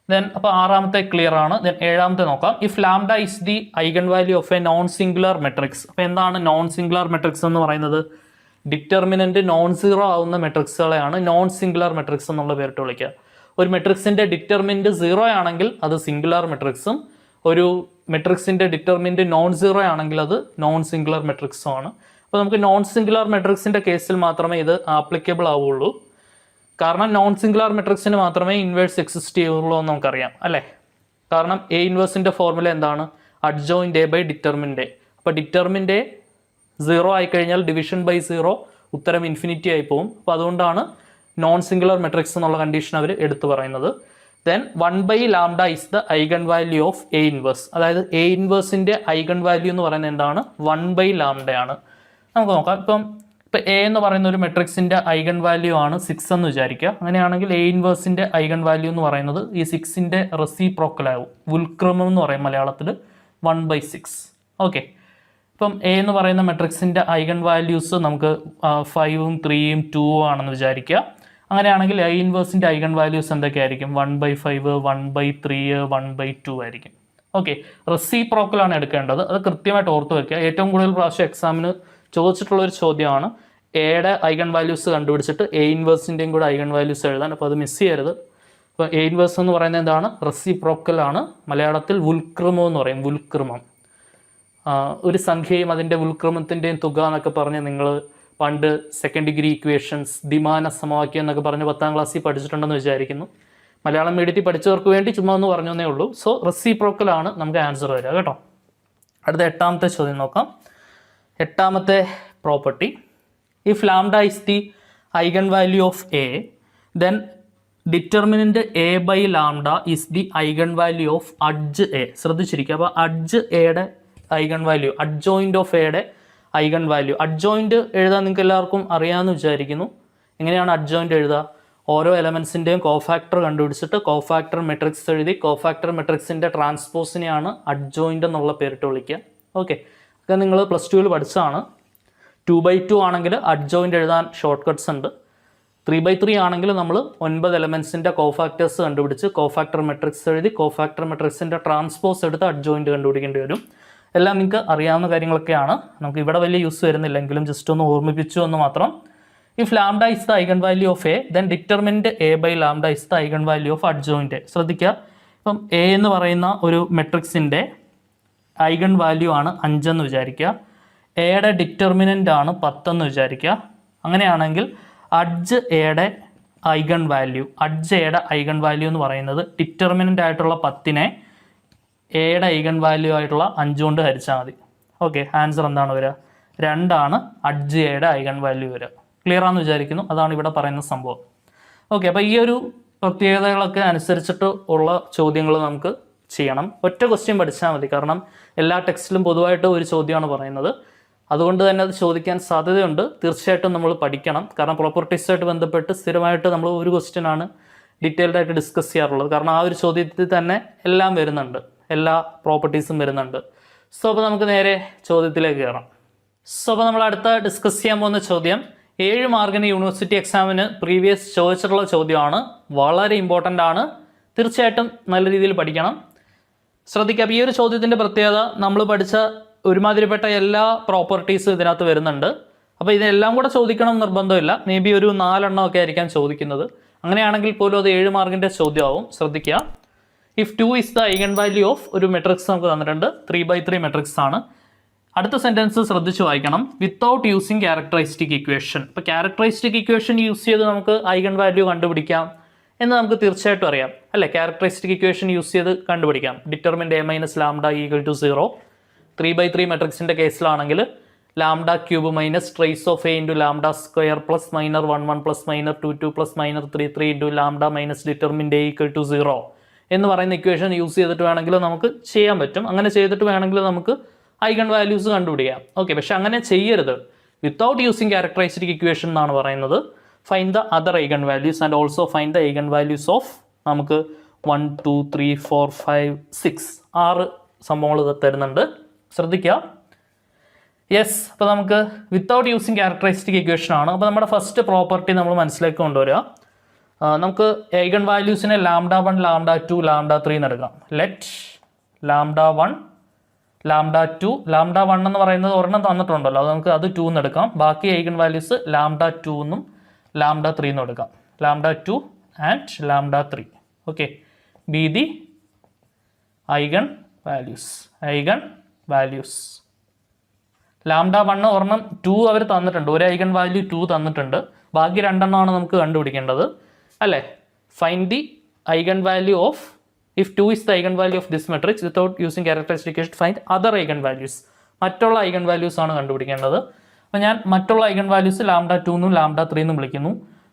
ദെൻ അപ്പോൾ 6ാമത്തെ ക്ലിയർ ആണ്. ദെൻ 7ാമത്തെ നോക്കാം. If lambda is the eigen value of A non singular matrix. അപ്പോൾ എന്താണ് നോൺ സിംഗുലർ മെട്രിക്സ് എന്ന് പറയുന്നത്? ഡിറ്റർമിനൻറ്റ് നോൺ സീറോ ആവുന്ന മെട്രിക്സുകളെയാണ് നോൺ സിംഗുലർ മെട്രിക്സ് എന്നുള്ള പേരിട്ട് വിളിക്കുക. ഒരു മെട്രിക്സിൻ്റെ ഡിറ്റർമിനൻറ്റ് 0 ആണെങ്കിൽ അത് സിംഗുലർ മെട്രിക്സും, ഒരു മെട്രിക്സിൻ്റെ ഡിറ്റർമിനൻറ്റ് നോൺ സീറോ ആണെങ്കിൽ അത് നോൺ സിംഗുലർ മെട്രിക്സും ആണ്. അപ്പോൾ നമുക്ക് നോൺ സിംഗുലർ മെട്രിക്സിൻ്റെ കേസിൽ മാത്രമേ ഇത് ആപ്ലിക്കബിൾ ആവുള്ളൂ. കാരണം നോൺ സിംഗുലർ മെട്രിക്സിന് മാത്രമേ ഇൻവേഴ്സ് എക്സിസ്റ്റ് ചെയ്യുള്ളൂ എന്ന് നമുക്കറിയാം അല്ലേ? കാരണം എ ഇൻവേഴ്സിൻ്റെ ഫോർമുല എന്താണ്? Adjoint A by determinant A. അപ്പോൾ ഡിറ്റർമിൻ്റ് എ 0 ആയിക്കഴിഞ്ഞാൽ ഡിവിഷൻ ബൈ 0 ഉത്തരം ഇൻഫിനിറ്റി ആയി പോകും. അപ്പോൾ അതുകൊണ്ടാണ് നോൺ സിംഗുലർ മെട്രിക്സ് എന്നുള്ള കണ്ടീഷൻ അവർ എടുത്തു പറയുന്നത്. Then 1/λ is the eigen value of A inverse. അതായത് എ ഇൻവേഴ്സിൻ്റെ ഐഗൺ വാല്യൂ എന്ന് പറയുന്നത് എന്താണ്? 1/λ ആണ്. നമുക്ക് നോക്കാം. ഇപ്പം എ എന്ന് പറയുന്ന ഒരു മെട്രിക്സിൻ്റെ ഐഗൺ വാല്യൂ ആണ് 6 എന്ന് വിചാരിക്കുക. അങ്ങനെയാണെങ്കിൽ എ ഇൻവേഴ്സിൻ്റെ ഐഗൺ വാല്യൂ എന്ന് പറയുന്നത് ഈ 6ൻ്റെ റെസിപ്രോക്കലാവും. വുൽക്രമം എന്ന് പറയും മലയാളത്തിൽ, 1/6. ഓക്കെ, ഇപ്പം എ എന്ന് പറയുന്ന മെട്രിക്സിൻ്റെ ഐഗൺ വാല്യൂസ് നമുക്ക് 5ഉം 3ഉം 2ഉം ആണെന്ന് വിചാരിക്കുക. അങ്ങനെയാണെങ്കിൽ ഐ ഇൻവേഴ്സിൻ്റെ ഐഗൺ വാല്യൂസ് എന്തൊക്കെയായിരിക്കും? 1/5, 1/3, 1/2 ആയിരിക്കും. ഓക്കെ, റെസിപ്രോക്കലാണ് എടുക്കേണ്ടത്. അത് കൃത്യമായിട്ട് ഓർത്ത് വയ്ക്കുക. ഏറ്റവും കൂടുതൽ പ്രാവശ്യം എക്സാമിന് ചോദിച്ചിട്ടുള്ളൊരു ചോദ്യമാണ് എയുടെ ഐഗൺ വാല്യൂസ് കണ്ടുപിടിച്ചിട്ട് എ ഇൻവേഴ്സിൻ്റെയും കൂടെ ഐഗൺ വാല്യൂസ് എഴുതാൻ. അപ്പോൾ അത് മിസ് ചെയ്യരുത്. അപ്പോൾ എ ഇൻവേഴ്സ് എന്ന് പറയുന്നത് എന്താണ്? റെസിപ്രോക്കലാണ്. മലയാളത്തിൽ വുൽക്രമം എന്ന് പറയും. വുൽക്രമം, ഒരു സംഖ്യയും അതിൻ്റെ വുൽക്രമത്തിൻ്റെയും തുക എന്നൊക്കെ പറഞ്ഞ് നിങ്ങൾ പണ്ട് സെക്കൻഡ് ഡിഗ്രി ഇക്വേഷൻസ്, ദ്വിമാന സമവാക്യം എന്നൊക്കെ പറഞ്ഞ് 10ാം ക്ലാസ്സിൽ പഠിച്ചിട്ടുണ്ടെന്ന് വിചാരിക്കുന്നു. മലയാളം മീഡിയത്തിൽ പഠിച്ചവർക്ക് വേണ്ടി ചുമ്മാ ഒന്ന് പറഞ്ഞേ ഉള്ളൂ. സോ റെസിപ്രോക്കലാണ് നമുക്ക് ആൻസർ വരിക കേട്ടോ. അടുത്ത 8ാമത്തെ ചോദ്യം നോക്കാം. 8ാമത്തെ property. If lambda is the eigen value of A then determinant A by lambda is the eigen value of adj A. ശ്രദ്ധിച്ചിരിക്കുക. അപ്പോൾ അഡ്ജ് എയുടെ ഐഗൺ വാല്യൂ, അഡ്ജോയിൻ്റ് ഓഫ് എയുടെ ഐഗൺ വാല്യൂ. അഡ്ജോയിൻ്റ് എഴുതാൻ നിങ്ങൾക്ക് എല്ലാവർക്കും അറിയാമെന്ന് വിചാരിക്കുന്നു. എങ്ങനെയാണ് അഡ്ജോയിൻ്റ് എഴുതുക? ഓരോ എലമെൻസിൻ്റെയും കോഫാക്ടർ കണ്ടുപിടിച്ചിട്ട് കോഫാക്ടർ മെട്രിക്സ് എഴുതി കോഫാക്ടർ മെട്രിക്സിൻ്റെ ട്രാൻസ്പോസിനെയാണ് അഡ്ജോയിൻ്റ് എന്നുള്ള പേരിട്ട് വിളിക്കുക. ഓക്കെ, അത് നിങ്ങൾ +2 പഠിച്ചതാണ്. 2/2 ആണെങ്കിൽ അഡ്ജോയിൻ്റ് എഴുതാൻ ഷോർട്ട് കട്ട്സ് ഉണ്ട്. 3/3 ആണെങ്കിൽ നമ്മൾ 9 എലമെൻസിൻ്റെ കോഫാക്ടേഴ്സ് കണ്ടുപിടിച്ച് കോഫാക്ടർ മെട്രിക്സ് എഴുതി കോഫാക്ടർ മെട്രിക്സിൻ്റെ ട്രാൻസ്പോസ് എടുത്ത് അഡ്ജോയിൻ്റ് കണ്ടുപിടിക്കേണ്ടി വരും. എല്ലാം നിങ്ങൾക്ക് അറിയാവുന്ന കാര്യങ്ങളൊക്കെയാണ്. നമുക്ക് ഇവിടെ വലിയ യൂസ് വരുന്നില്ലെങ്കിലും ജസ്റ്റ് ഒന്ന് ഓർമ്മിപ്പിച്ചു എന്ന് മാത്രം. If lambda is the eigen value of A then determinant A by lambda is the eigen value of adjoint. ശ്രദ്ധിക്കുക, ഇപ്പം എ എന്ന് പറയുന്ന ഒരു മെട്രിക്സിൻ്റെ ഐഗൺ വാല്യൂ ആണ് 5 എന്ന് വിചാരിക്കുക. എയുടെ ഡിറ്റർമിനൻ്റ് ആണ് 10 എന്ന് വിചാരിക്കുക. അങ്ങനെയാണെങ്കിൽ അഡ്ജ് എയുടെ ഐഗൺ വാല്യൂ, എന്ന് പറയുന്നത് ഡിറ്റർമിനൻ്റ് ആയിട്ടുള്ള 10നെ എയുടെ ഐഗൺ വാല്യൂ ആയിട്ടുള്ള 5 കൊണ്ട് ഹരിച്ചാൽ മതി. ഓക്കെ, ആൻസർ എന്താണ് വരിക? 2 ആണ് അഡ്ജ് എയുടെ ഐഗൺ വാല്യൂ വരിക. ക്ലിയർ ആണെന്ന് വിചാരിക്കുന്നു. അതാണ് ഇവിടെ പറയുന്ന സംഭവം. ഓക്കെ, അപ്പോൾ ഈ ഒരു പ്രത്യേകതകളൊക്കെ അനുസരിച്ചിട്ട് ഉള്ള ചോദ്യങ്ങൾ നമുക്ക് ചെയ്യണം. ഒറ്റ ക്വസ്റ്റ്യൻ പഠിച്ചാൽ മതി. കാരണം എല്ലാ ടെക്സ്റ്റിലും പൊതുവായിട്ട് ഒരു ചോദ്യമാണ് പറയുന്നത്. അതുകൊണ്ട് തന്നെ അത് ചോദിക്കാൻ സാധ്യതയുണ്ട്. തീർച്ചയായിട്ടും നമ്മൾ പഠിക്കണം. കാരണം പ്രോപ്പർട്ടീസായിട്ട് ബന്ധപ്പെട്ട് സ്ഥിരമായിട്ട് നമ്മൾ ഒരു ക്വസ്റ്റ്യനാണ് ഡീറ്റെയിൽഡ് ആയിട്ട് ഡിസ്കസ് ചെയ്യാറുള്ളത്. കാരണം ആ ഒരു ചോദ്യത്തിൽ തന്നെ എല്ലാം വരുന്നുണ്ട്, എല്ലാ പ്രോപ്പർട്ടീസും വരുന്നുണ്ട്. സോ അപ്പോൾ നമുക്ക് നേരെ ചോദ്യത്തിലേക്ക് കയറാം. സോ അപ്പോൾ നമ്മൾ അടുത്ത ഡിസ്കസ് ചെയ്യാൻ പോകുന്ന ചോദ്യം 7 മാർക്കിന് യൂണിവേഴ്സിറ്റി എക്സാമിന് പ്രീവിയസ് ചോദിച്ചിട്ടുള്ള ചോദ്യമാണ്. വളരെ ഇമ്പോർട്ടൻ്റ് ആണ്. തീർച്ചയായിട്ടും നല്ല രീതിയിൽ പഠിക്കണം. ശ്രദ്ധിക്കുക. അപ്പോൾ ഈ ഒരു ചോദ്യത്തിൻ്റെ പ്രത്യേകത, നമ്മൾ പഠിച്ച ഒരുമാതിരിപ്പെട്ട എല്ലാ പ്രോപ്പർട്ടീസും ഇതിനകത്ത് വരുന്നുണ്ട്. അപ്പോൾ ഇതെല്ലാം കൂടെ ചോദിക്കണം നിർബന്ധമില്ല. മേ ബി ഒരു 4 എണ്ണം ഒക്കെ ആയിരിക്കാം ചോദിക്കുന്നത്. അങ്ങനെയാണെങ്കിൽ പോലും അത് 7 മാർക്കിൻ്റെ ചോദ്യമാവും. ശ്രദ്ധിക്കുക. If 2 is the eigen value of ഒരു മെട്രിക്സ് നമുക്ക് തന്നിട്ടുണ്ട്. 3/3 മെട്രിക്സ് ആണ്. അടുത്ത സെൻറ്റൻസ് ശ്രദ്ധിച്ച് വായിക്കണം. Without using characteristic equation. ഇപ്പോൾ ക്യാരക്ടറിസ്റ്റിക് ഇക്വേഷൻ യൂസ് ചെയ്ത് നമുക്ക് ഐഗൺ വാല്യൂ കണ്ടുപിടിക്കാം എന്ന് നമുക്ക് തീർച്ചയായിട്ടും അറിയാം, അല്ലേ? ക്യാരക്ടറിസ്റ്റിക് ഇക്വേഷൻ യൂസ് ചെയ്ത് കണ്ടുപിടിക്കാം. Determinant a minus lambda equal to 0. 3/3 മെട്രിക്സിൻ്റെ കേസിലാണെങ്കിൽ lambda cube minus trace of a into lambda square plus minor 1 1 plus minor 2 2 plus minor 3 3 into lambda minus determinant a equal to 0 എന്ന് പറയുന്ന equation use ചെയ്തിട്ട് വേണമെങ്കിൽ നമുക്ക് ചെയ്യാൻ പറ്റും. അങ്ങനെ ചെയ്തിട്ട് വേണമെങ്കിൽ നമുക്ക് ഐഗൺ വാല്യൂസ് കണ്ടുപിടിക്കാം. ഓക്കെ, പക്ഷെ അങ്ങനെ ചെയ്യരുത്. വിത്തൗട്ട് യൂസിങ് ക്യാരക്ടറിസ്റ്റിക് ഇക്വേഷൻ എന്നാണ് പറയുന്നത്. Find the other eigen values and also find the eigen values of നമുക്ക് 1 2 3 4 5 6 6 സംഭവങ്ങൾ തരുന്നുണ്ട്. ശ്രദ്ധിക്കുക. യെസ്, അപ്പോൾ നമുക്ക് വിത്തൗട്ട് യൂസിങ് ക്യാരക്ടറിസ്റ്റിക് ഇക്വേഷൻ ആണ്. അപ്പോൾ നമ്മുടെ ഫസ്റ്റ് പ്രോപ്പർട്ടി നമ്മൾ മനസ്സിലേക്ക് കൊണ്ടുവരിക. നമുക്ക് ഐഗൺ വാല്യൂസിനെ λ1 λ2 λ3 എന്ന് എടുക്കാം. ലെറ്റ് λ1 λ2 λ1 എന്ന് പറയുന്നത് ഒരെണ്ണം തന്നിട്ടുണ്ടല്ലോ, അത് നമുക്ക് അത് 2 എന്ന് എടുക്കാം. ബാക്കി ഐഗൺ വാല്യൂസ് λ2 എന്നും λ3 എന്നും എടുക്കാം. λ2 and λ3. Okay, be the eigen values. λ1 ഒരെണ്ണം 2 അവർ തന്നിട്ടുണ്ട്. ഒരു ഐഗൺ വാല്യൂ 2 തന്നിട്ടുണ്ട്. ബാക്കി 2 എണ്ണമാണ് നമുക്ക് കണ്ടുപിടിക്കേണ്ടത്, അല്ലേ? Find the eigen value of, if 2 is the eigen value of this matrix without using characteristic equation, find other eigen values. മറ്റുള്ള ഐഗൺ വാല്യൂസ് ആണ് കണ്ടുപിടിക്കേണ്ടത്. അപ്പോൾ ഞാൻ മറ്റുള്ള ഐഗൺ വാല്യൂസ് λ2 എന്നും λ3 എന്നും വിളിക്കുന്നു.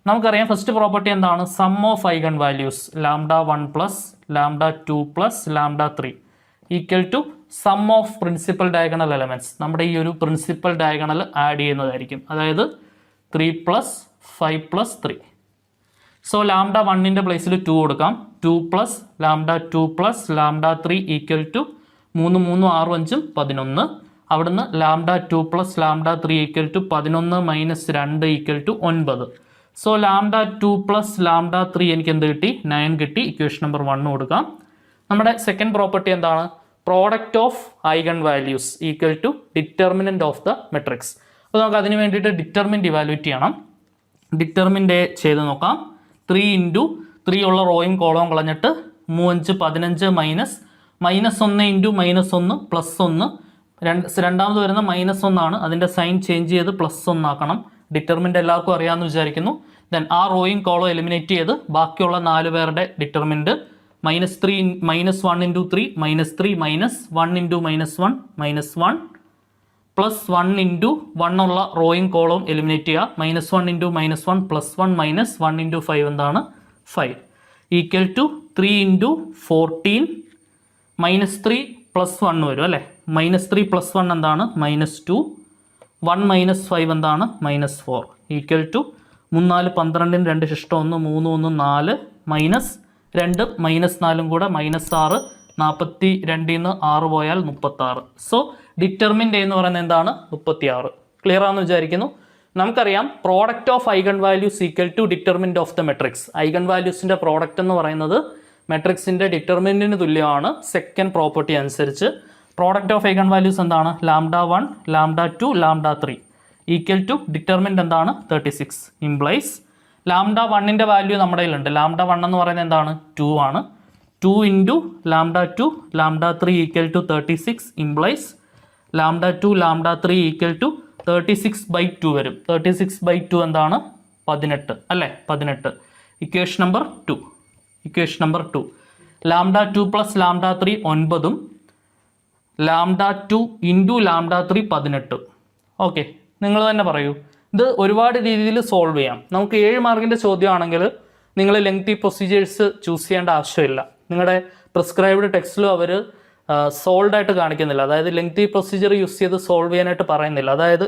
നമുക്കറിയാം ഫസ്റ്റ് പ്രോപ്പർട്ടി എന്താണ്? Sum of eigen values λ1 plus λ2 plus λ3 equal to sum of principal diagonal elements. നമ്മുടെ ഈ ഒരു പ്രിൻസിപ്പൽ ഡയഗണൽ ആഡ് ചെയ്യുന്നതായിരിക്കും. അതായത് 3 പ്ലസ് 5 പ്ലസ് 3. സോ λ1ൻ്റെ പ്ലേസിൽ 2 കൊടുക്കാം. 2 പ്ലസ് λ2 പ്ലസ് λ3 ഈക്വൽ ടു 3 3 6 5 11. അവിടുന്ന് λ2 plus λ3 equal to 11 minus 2 equal to 9. So λ2 plus λ3 എനിക്ക് എന്ത് കിട്ടി? 9 കിട്ടി. ഇക്വേഷൻ നമ്പർ 1 കൊടുക്കാം. നമ്മുടെ സെക്കൻഡ് പ്രോപ്പർട്ടി എന്താണ്? Product of eigen values equal to determinant of the matrix. അപ്പോൾ നമുക്ക് അതിന് വേണ്ടിയിട്ട് ഡിറ്റർമിൻ്റ് ഇവാലുവേറ്റ് ചെയ്യണം. ഡിറ്റർമിൻ്റ് ചെയ്ത് നോക്കാം. 3 ഇൻറ്റു 3 ഉള്ള റോയും കോളവും കളഞ്ഞിട്ട് 3 5 15 മൈനസ് 1 ഇൻറ്റു -1 പ്ലസ് 1. രണ്ടാമത് വരുന്ന -1 ആണ്. അതിൻ്റെ സൈൻ ചേഞ്ച് ചെയ്ത് +1 ആക്കണം. ഡിറ്റർമിൻ്റ് എല്ലാവർക്കും അറിയാമെന്ന് വിചാരിക്കുന്നു. ദെൻ ആ റോയും കോളവും എലിമിനേറ്റ് ചെയ്ത് ബാക്കിയുള്ള 4 പേരുടെ determinant -1 into 3 -3 -1 into -1 -1 plus 1 into 1 ഉള്ള റോയും കോളവും എലിമിനേറ്റ് ചെയ്യുക. -1 ഇൻറ്റു -1 +1 -1 ഇൻറ്റു 5 എന്താണ് 5 ഈക്വൽ ടു 3 ഇൻറ്റു 14 -3 +1 വരും അല്ലേ. -3 +1 എന്താണ് -2 1 -5 എന്താണ് -4 ഈക്വൽ ടു 3 4 12 2 ശിഷ്ടം 1 3 1 4 -2 -4 കൂടെ -6 42 നിന്ന് 6 പോയാൽ 36. സോ ഡിറ്റർമിൻ്റ് എന്ന് പറയുന്നത് എന്താണ് 36. ക്ലിയർ ആണെന്ന് വിചാരിക്കുന്നു. നമുക്കറിയാം product of eigen values equal to determinant of the matrix. Eigen വാല്യൂസിൻ്റെ പ്രോഡക്റ്റ് എന്ന് പറയുന്നത് മെട്രിക്സിൻ്റെ ഡിറ്റർമിൻറ്റിന് തുല്യമാണ് സെക്കൻഡ് പ്രോപ്പർട്ടി അനുസരിച്ച്. പ്രോഡക്റ്റ് ഓഫ് ഐഗൺ വാല്യൂസ് എന്താണ് λ1 λ2 λ3 ഈക്വൽ ടു ഡിറ്റർമിൻ്റ് എന്താണ് 36. ഇംപ്ലൈസ് λ1ൻ്റെ വാല്യൂ നമ്മുടെ കയ്യിലുണ്ട്. λ1 എന്ന് പറയുന്നത് എന്താണ് 2 ആണ്. 2 into λ2 λ3 equal to 36 implies λ2 λ3 equal to 36/2 വരും. 36/2 എന്താണ് 18 അല്ലേ 18. ഇക്വേഷൻ നമ്പർ 2 λ2 പ്ലസ് λ3 9ഉം λ2 ഇൻറ്റു λ3 18. ഓക്കെ, നിങ്ങൾ തന്നെ പറയൂ. ഇത് ഒരുപാട് രീതിയിൽ സോൾവ് ചെയ്യാം. നമുക്ക് 7 മാർക്കിൻ്റെ ചോദ്യമാണെങ്കിൽ നിങ്ങൾ ലെങ്തി പ്രൊസീജിയേഴ്സ് ചൂസ് ചെയ്യേണ്ട ആവശ്യമില്ല. നിങ്ങളുടെ പ്രിസ്ക്രൈബ്ഡ് ടെക്സ്റ്റിലും അവർ സോൾഡ് ആയിട്ട് കാണിക്കുന്നില്ല. അതായത് ലെങ്തി പ്രൊസീജിയർ യൂസ് ചെയ്ത് സോൾവ് ചെയ്യാനായിട്ട് പറയുന്നില്ല. അതായത്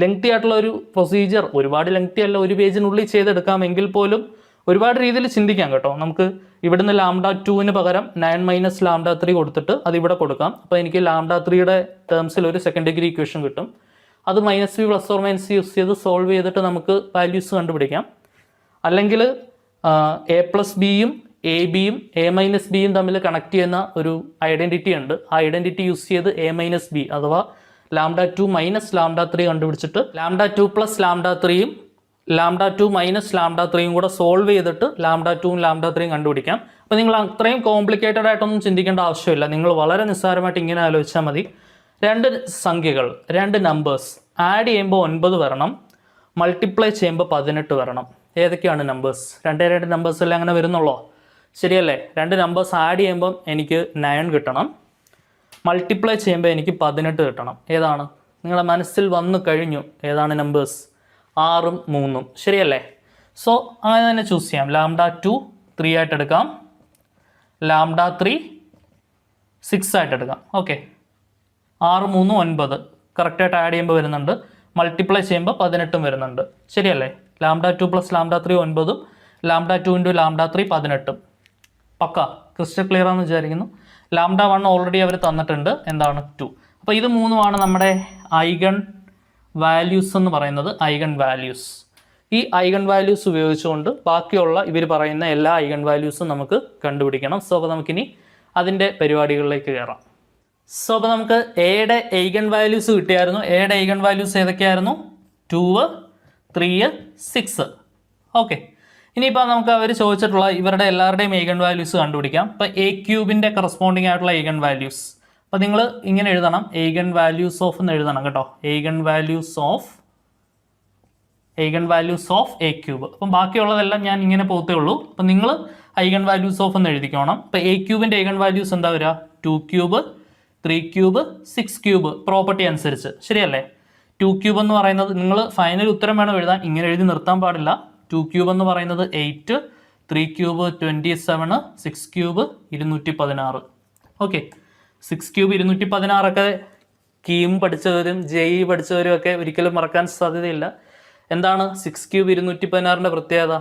ലെങ്തി ആയിട്ടുള്ള ഒരു പ്രൊസീജിയർ ഒരുപാട് ലെങ്തി അല്ല, ഒരു പേജിനുള്ളിൽ ചെയ്തെടുക്കാമെങ്കിൽ പോലും ഒരുപാട് രീതിയിൽ ചിന്തിക്കാം കേട്ടോ. നമുക്ക് ഇവിടുന്ന് λ2ന് പകരം 9 - λ3 കൊടുത്തിട്ട് അത് ഇവിടെ കൊടുക്കാം. അപ്പോൾ എനിക്ക് λ3യുടെ ടേംസിൽ ഒരു സെക്കൻഡ് ഡിഗ്രി ഇക്വേഷൻ കിട്ടും. അത് -b ± യൂസ് ചെയ്ത് സോൾവ് ചെയ്തിട്ട് നമുക്ക് വാല്യൂസ് കണ്ടുപിടിക്കാം. അല്ലെങ്കിൽ a+bയും ab-യും a-bയും തമ്മിൽ കണക്ട് ചെയ്യുന്ന ഒരു ഐഡൻറ്റിറ്റി ഉണ്ട്. ആ ഐഡൻറ്റിറ്റി യൂസ് ചെയ്ത് a-b അഥവാ λ2 - λ3 കണ്ടുപിടിച്ചിട്ട് λ2 + λ3യും λ2 - λ3യും കൂടെ സോൾവ് ചെയ്തിട്ട് λ2ഉം λ3യും കണ്ടുപിടിക്കാം. അപ്പോൾ നിങ്ങൾ അത്രയും കോംപ്ലിക്കേറ്റഡ് ആയിട്ടൊന്നും ചിന്തിക്കേണ്ട ആവശ്യമില്ല. നിങ്ങൾ വളരെ നിസ്സാരമായിട്ട് ഇങ്ങനെ ആലോചിച്ചാൽ മതി. 2 സംഖ്യകൾ 2 നമ്പേഴ്സ് ആഡ് ചെയ്യുമ്പോൾ 9 വരണം, മൾട്ടിപ്ലൈ ചെയ്യുമ്പോൾ 18 വരണം. ഏതൊക്കെയാണ് നമ്പേഴ്സ്? 2 നമ്പേഴ്സ് എല്ലാം അങ്ങനെ വരുന്നുള്ളൂ, ശരിയല്ലേ? 2 നമ്പേഴ്സ് ആഡ് ചെയ്യുമ്പം എനിക്ക് 9 കിട്ടണം, മൾട്ടിപ്ലൈ ചെയ്യുമ്പോൾ എനിക്ക് 18 കിട്ടണം. ഏതാണ് നിങ്ങളുടെ മനസ്സിൽ വന്നു കഴിഞ്ഞു? ഏതാണ് നമ്പേഴ്സ്? 6ഉം 3ഉം, ശരിയല്ലേ? സോ അങ്ങനെ തന്നെ ചൂസ് ചെയ്യാം. λ2 3 ആയിട്ട് എടുക്കാം, λ3 6 ആയിട്ട് എടുക്കാം. ഓക്കെ, 6 3 9 കറക്റ്റായിട്ട് ആഡ് ചെയ്യുമ്പോൾ വരുന്നുണ്ട്, മൾട്ടിപ്ലൈ ചെയ്യുമ്പോൾ 18ഉം വരുന്നുണ്ട്, ശരിയല്ലേ? λ2 + λ3 9ഉം λ2 ഇൻറ്റു λ3 18ഉം. പക്ക ക്രിസ്റ്റൽ ക്ലിയർ ആണെന്ന് വിചാരിക്കുന്നു. λ1 ഓൾറെഡി അവർ തന്നിട്ടുണ്ട്, എന്താണ് 2. അപ്പോൾ ഇത് 3ഉമാണ് നമ്മുടെ ഐഗൺ വാല്യൂസ് എന്ന് പറയുന്നത്. ഐഗൺ വാല്യൂസ്, ഈ ഐഗൺ വാല്യൂസ് ഉപയോഗിച്ചുകൊണ്ട് ബാക്കിയുള്ള ഇവർ പറയുന്ന എല്ലാ ഐഗൺ വാല്യൂസും നമുക്ക് കണ്ടുപിടിക്കണം. സോ അപ്പോൾ നമുക്കിനി അതിൻ്റെ പരിപാടികളിലേക്ക് കയറാം. സോ അപ്പോൾ നമുക്ക് എയുടെ ഐഗൺ വാല്യൂസ് കിട്ടിയായിരുന്നു. എയുടെ ഐഗൺ വാല്യൂസ് ഏതൊക്കെയായിരുന്നു? 2 3 6. ഓക്കെ, ഇനിയിപ്പോൾ നമുക്ക് അവർ ചോദിച്ചിട്ടുള്ള ഇവരുടെ എല്ലാവരുടെയും ഐഗൺ വാല്യൂസ് കണ്ടുപിടിക്കാം. ഇപ്പോൾ a³ കറസ്പോണ്ടിങ് ആയിട്ടുള്ള ഐഗൺ വാല്യൂസ്. അപ്പോൾ നിങ്ങൾ ഇങ്ങനെ എഴുതണം, ഐഗൺ വാല്യൂസ് ഓഫ് എന്ന് എഴുതണം കേട്ടോ. Eigen values of a³. അപ്പം ബാക്കിയുള്ളതെല്ലാം ഞാൻ ഇങ്ങനെ പോകത്തേ ഉള്ളൂ. അപ്പം നിങ്ങൾ ഐഗൺ വാല്യൂസ് ഓഫ് എന്ന് എഴുതിക്കോണം. ഇപ്പോൾ a³ ഐഗൺ വാല്യൂസ് എന്താ വരിക? 2³ 3³ 6³ പ്രോപ്പർട്ടി അനുസരിച്ച്, ശരിയല്ലേ? 2³ എന്ന് പറയുന്നത് നിങ്ങൾ ഫൈനൽ ഉത്തരം വേണം എഴുതാൻ, ഇങ്ങനെ എഴുതി നിർത്താൻ പാടില്ല. 2³ എന്ന് പറയുന്നത് 8, 3³ 27, 6³ 216. ഓക്കെ, 6³ 216 ഒക്കെ കീം പഠിച്ചവരും JEE പഠിച്ചവരും ഒക്കെ ഒരിക്കലും മറക്കാൻ സാധ്യതയില്ല. എന്താണ് 6³ 216ൻ്റെ പ്രത്യേകത?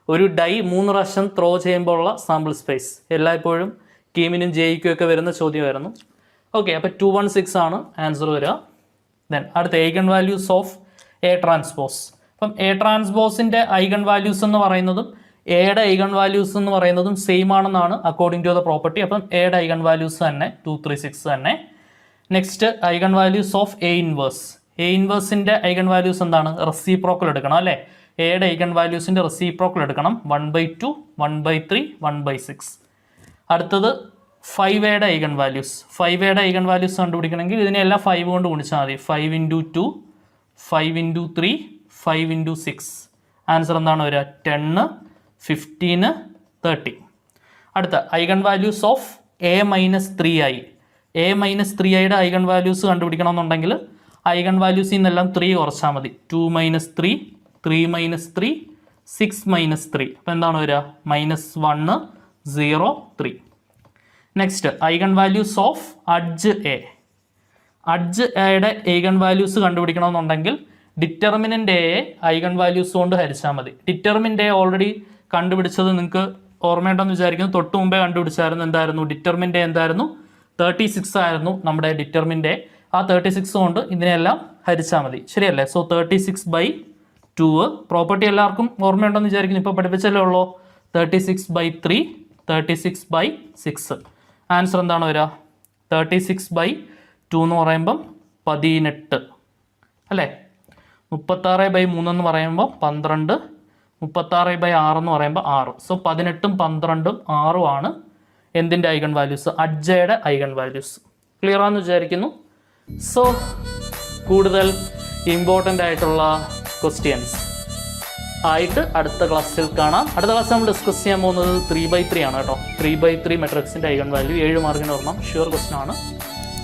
ഒരു ഡൈ 3 പ്രാവശ്യം ത്രോ ചെയ്യുമ്പോൾ ഉള്ള സാമ്പിൾ സ്പേസ്. എല്ലായ്പ്പോഴും കീമിനും JEEക്കും ഒക്കെ വരുന്ന ചോദ്യമായിരുന്നു. ഓക്കെ, അപ്പോൾ 216 ആണ് ആൻസർ വരിക. ദെൻ അടുത്ത ഐഗൺ വാല്യൂസ് ഓഫ് A∧. അപ്പം A∧ ഐഗൺ വാല്യൂസ് എന്ന് പറയുന്നതും എയുടെ ഐഗൺ വാല്യൂസ് എന്ന് പറയുന്നതും സെയിം ആണെന്നാണ് അക്കോർഡിംഗ് ടു ദ പ്രോപ്പർട്ടി. അപ്പം എയുടെ ഐഗൺ വാല്യൂസ് തന്നെ 2 3 6 തന്നെ. Next eigen values of A∧ eigen values എന്താണ്? റെസിപ്രോക്കൽ എടുക്കണം അല്ലേ? എയുടെ ഐഗൺ വാല്യൂസിൻ്റെ റെസിപ്രോക്കൽ എടുക്കണം. 1/2 1/3 1/6. അടുത്തത് 5യുടെ ഐഗൺ വാല്യൂസ്. 5യുടെ ഐഗൺ വാല്യൂസ് കണ്ടുപിടിക്കണമെങ്കിൽ ഇതിനെല്ലാം 5 കൊണ്ട് ഗുണിച്ചാൽ മതി. 5 × 2 5 × 3 5 × 6. ആൻസർ എന്താണ് വരിക? 10 15 30. അടുത്ത ഐഗൺ വാല്യൂസ് ഓഫ് A-3i. A-3iയുടെ ഐഗൺ വാല്യൂസ് കണ്ടുപിടിക്കണം എന്നുണ്ടെങ്കിൽ ഐഗൺ വാല്യൂസിൽ നിന്നെല്ലാം 3 കുറച്ചാൽ മതി. 2 - 3, 3 - 3, 6 - 3. അപ്പോൾ എന്താണ് വരിക? -1, 0, 3. Next eigen values of adj A. Adj എയുടെ ഐഗൺ വാല്യൂസ് കണ്ടുപിടിക്കണമെന്നുണ്ടെങ്കിൽ ഡിറ്റർമിനൻ്റ് എ ഐഗൺ വാല്യൂസ് കൊണ്ട് ഹരിച്ചാൽ മതി. ഡിറ്റർമിനൻ്റ് എ ഓൾറെഡി കണ്ടുപിടിച്ചത് നിങ്ങൾക്ക് ഓർമ്മയുണ്ടെന്ന് വിചാരിക്കുന്നു. തൊട്ട് മുമ്പേ കണ്ടുപിടിച്ചായിരുന്നു. എന്തായിരുന്നു ഡിറ്റർമിനൻ്റ് എ? എന്തായിരുന്നു? 36 ആയിരുന്നു നമ്മുടെ ഡിറ്റർമിനൻ്റ് എ. ആ 36 കൊണ്ട് ഇതിനെല്ലാം ഹരിച്ചാൽ മതി. ശരിയല്ലേ? സോ 36/2. പ്രോപ്പർട്ടി എല്ലാവർക്കും ഓർമ്മയുണ്ടെന്ന് വിചാരിക്കുന്നു. ഇപ്പോൾ പഠിപ്പിച്ചല്ലേ ഉള്ളൂ. 36/3, 36/6. ആൻസർ എന്താണ് വരിക? 36/2 എന്ന് പറയുമ്പം 18 അല്ലേ? 36/3 എന്ന് പറയുമ്പോൾ 12, 36/6 എന്ന് പറയുമ്പോൾ 6. സോ 18ഉം 12ഉം 6ഉം ആണ് എന്തിൻ്റെ ഐഗൺ വാല്യൂസ്? അഡ്ജയുടെ ഐഗൺ വാല്യൂസ്. ക്ലിയർ ആണെന്ന് വിചാരിക്കുന്നു. സോ കൂടുതൽ ഇമ്പോർട്ടൻ്റ് ആയിട്ടുള്ള ക്വസ്റ്റ്യൻസ് ആയിട്ട് അടുത്ത ക്ലാസ്സിൽ കാണാം. അടുത്ത ക്ലാസ് നമ്മൾ ഡിസ്കസ് ചെയ്യാൻ പോകുന്നത് 3/3 ആണ് കേട്ടോ. 3/3 മെട്രിക്സിൻ്റെ ഐഗൺ വാല്യൂ 7 മാർക്കിന് ഓർമ്മ. ഷുവർ ക്വസ്റ്റ്യൻ ആണ്.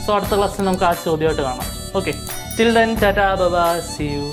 സോ അടുത്ത ക്ലാസ്സിൽ നമുക്ക് ആ ചോദ്യമായിട്ട് കാണാം. Okay, till then tata bye bye, see U.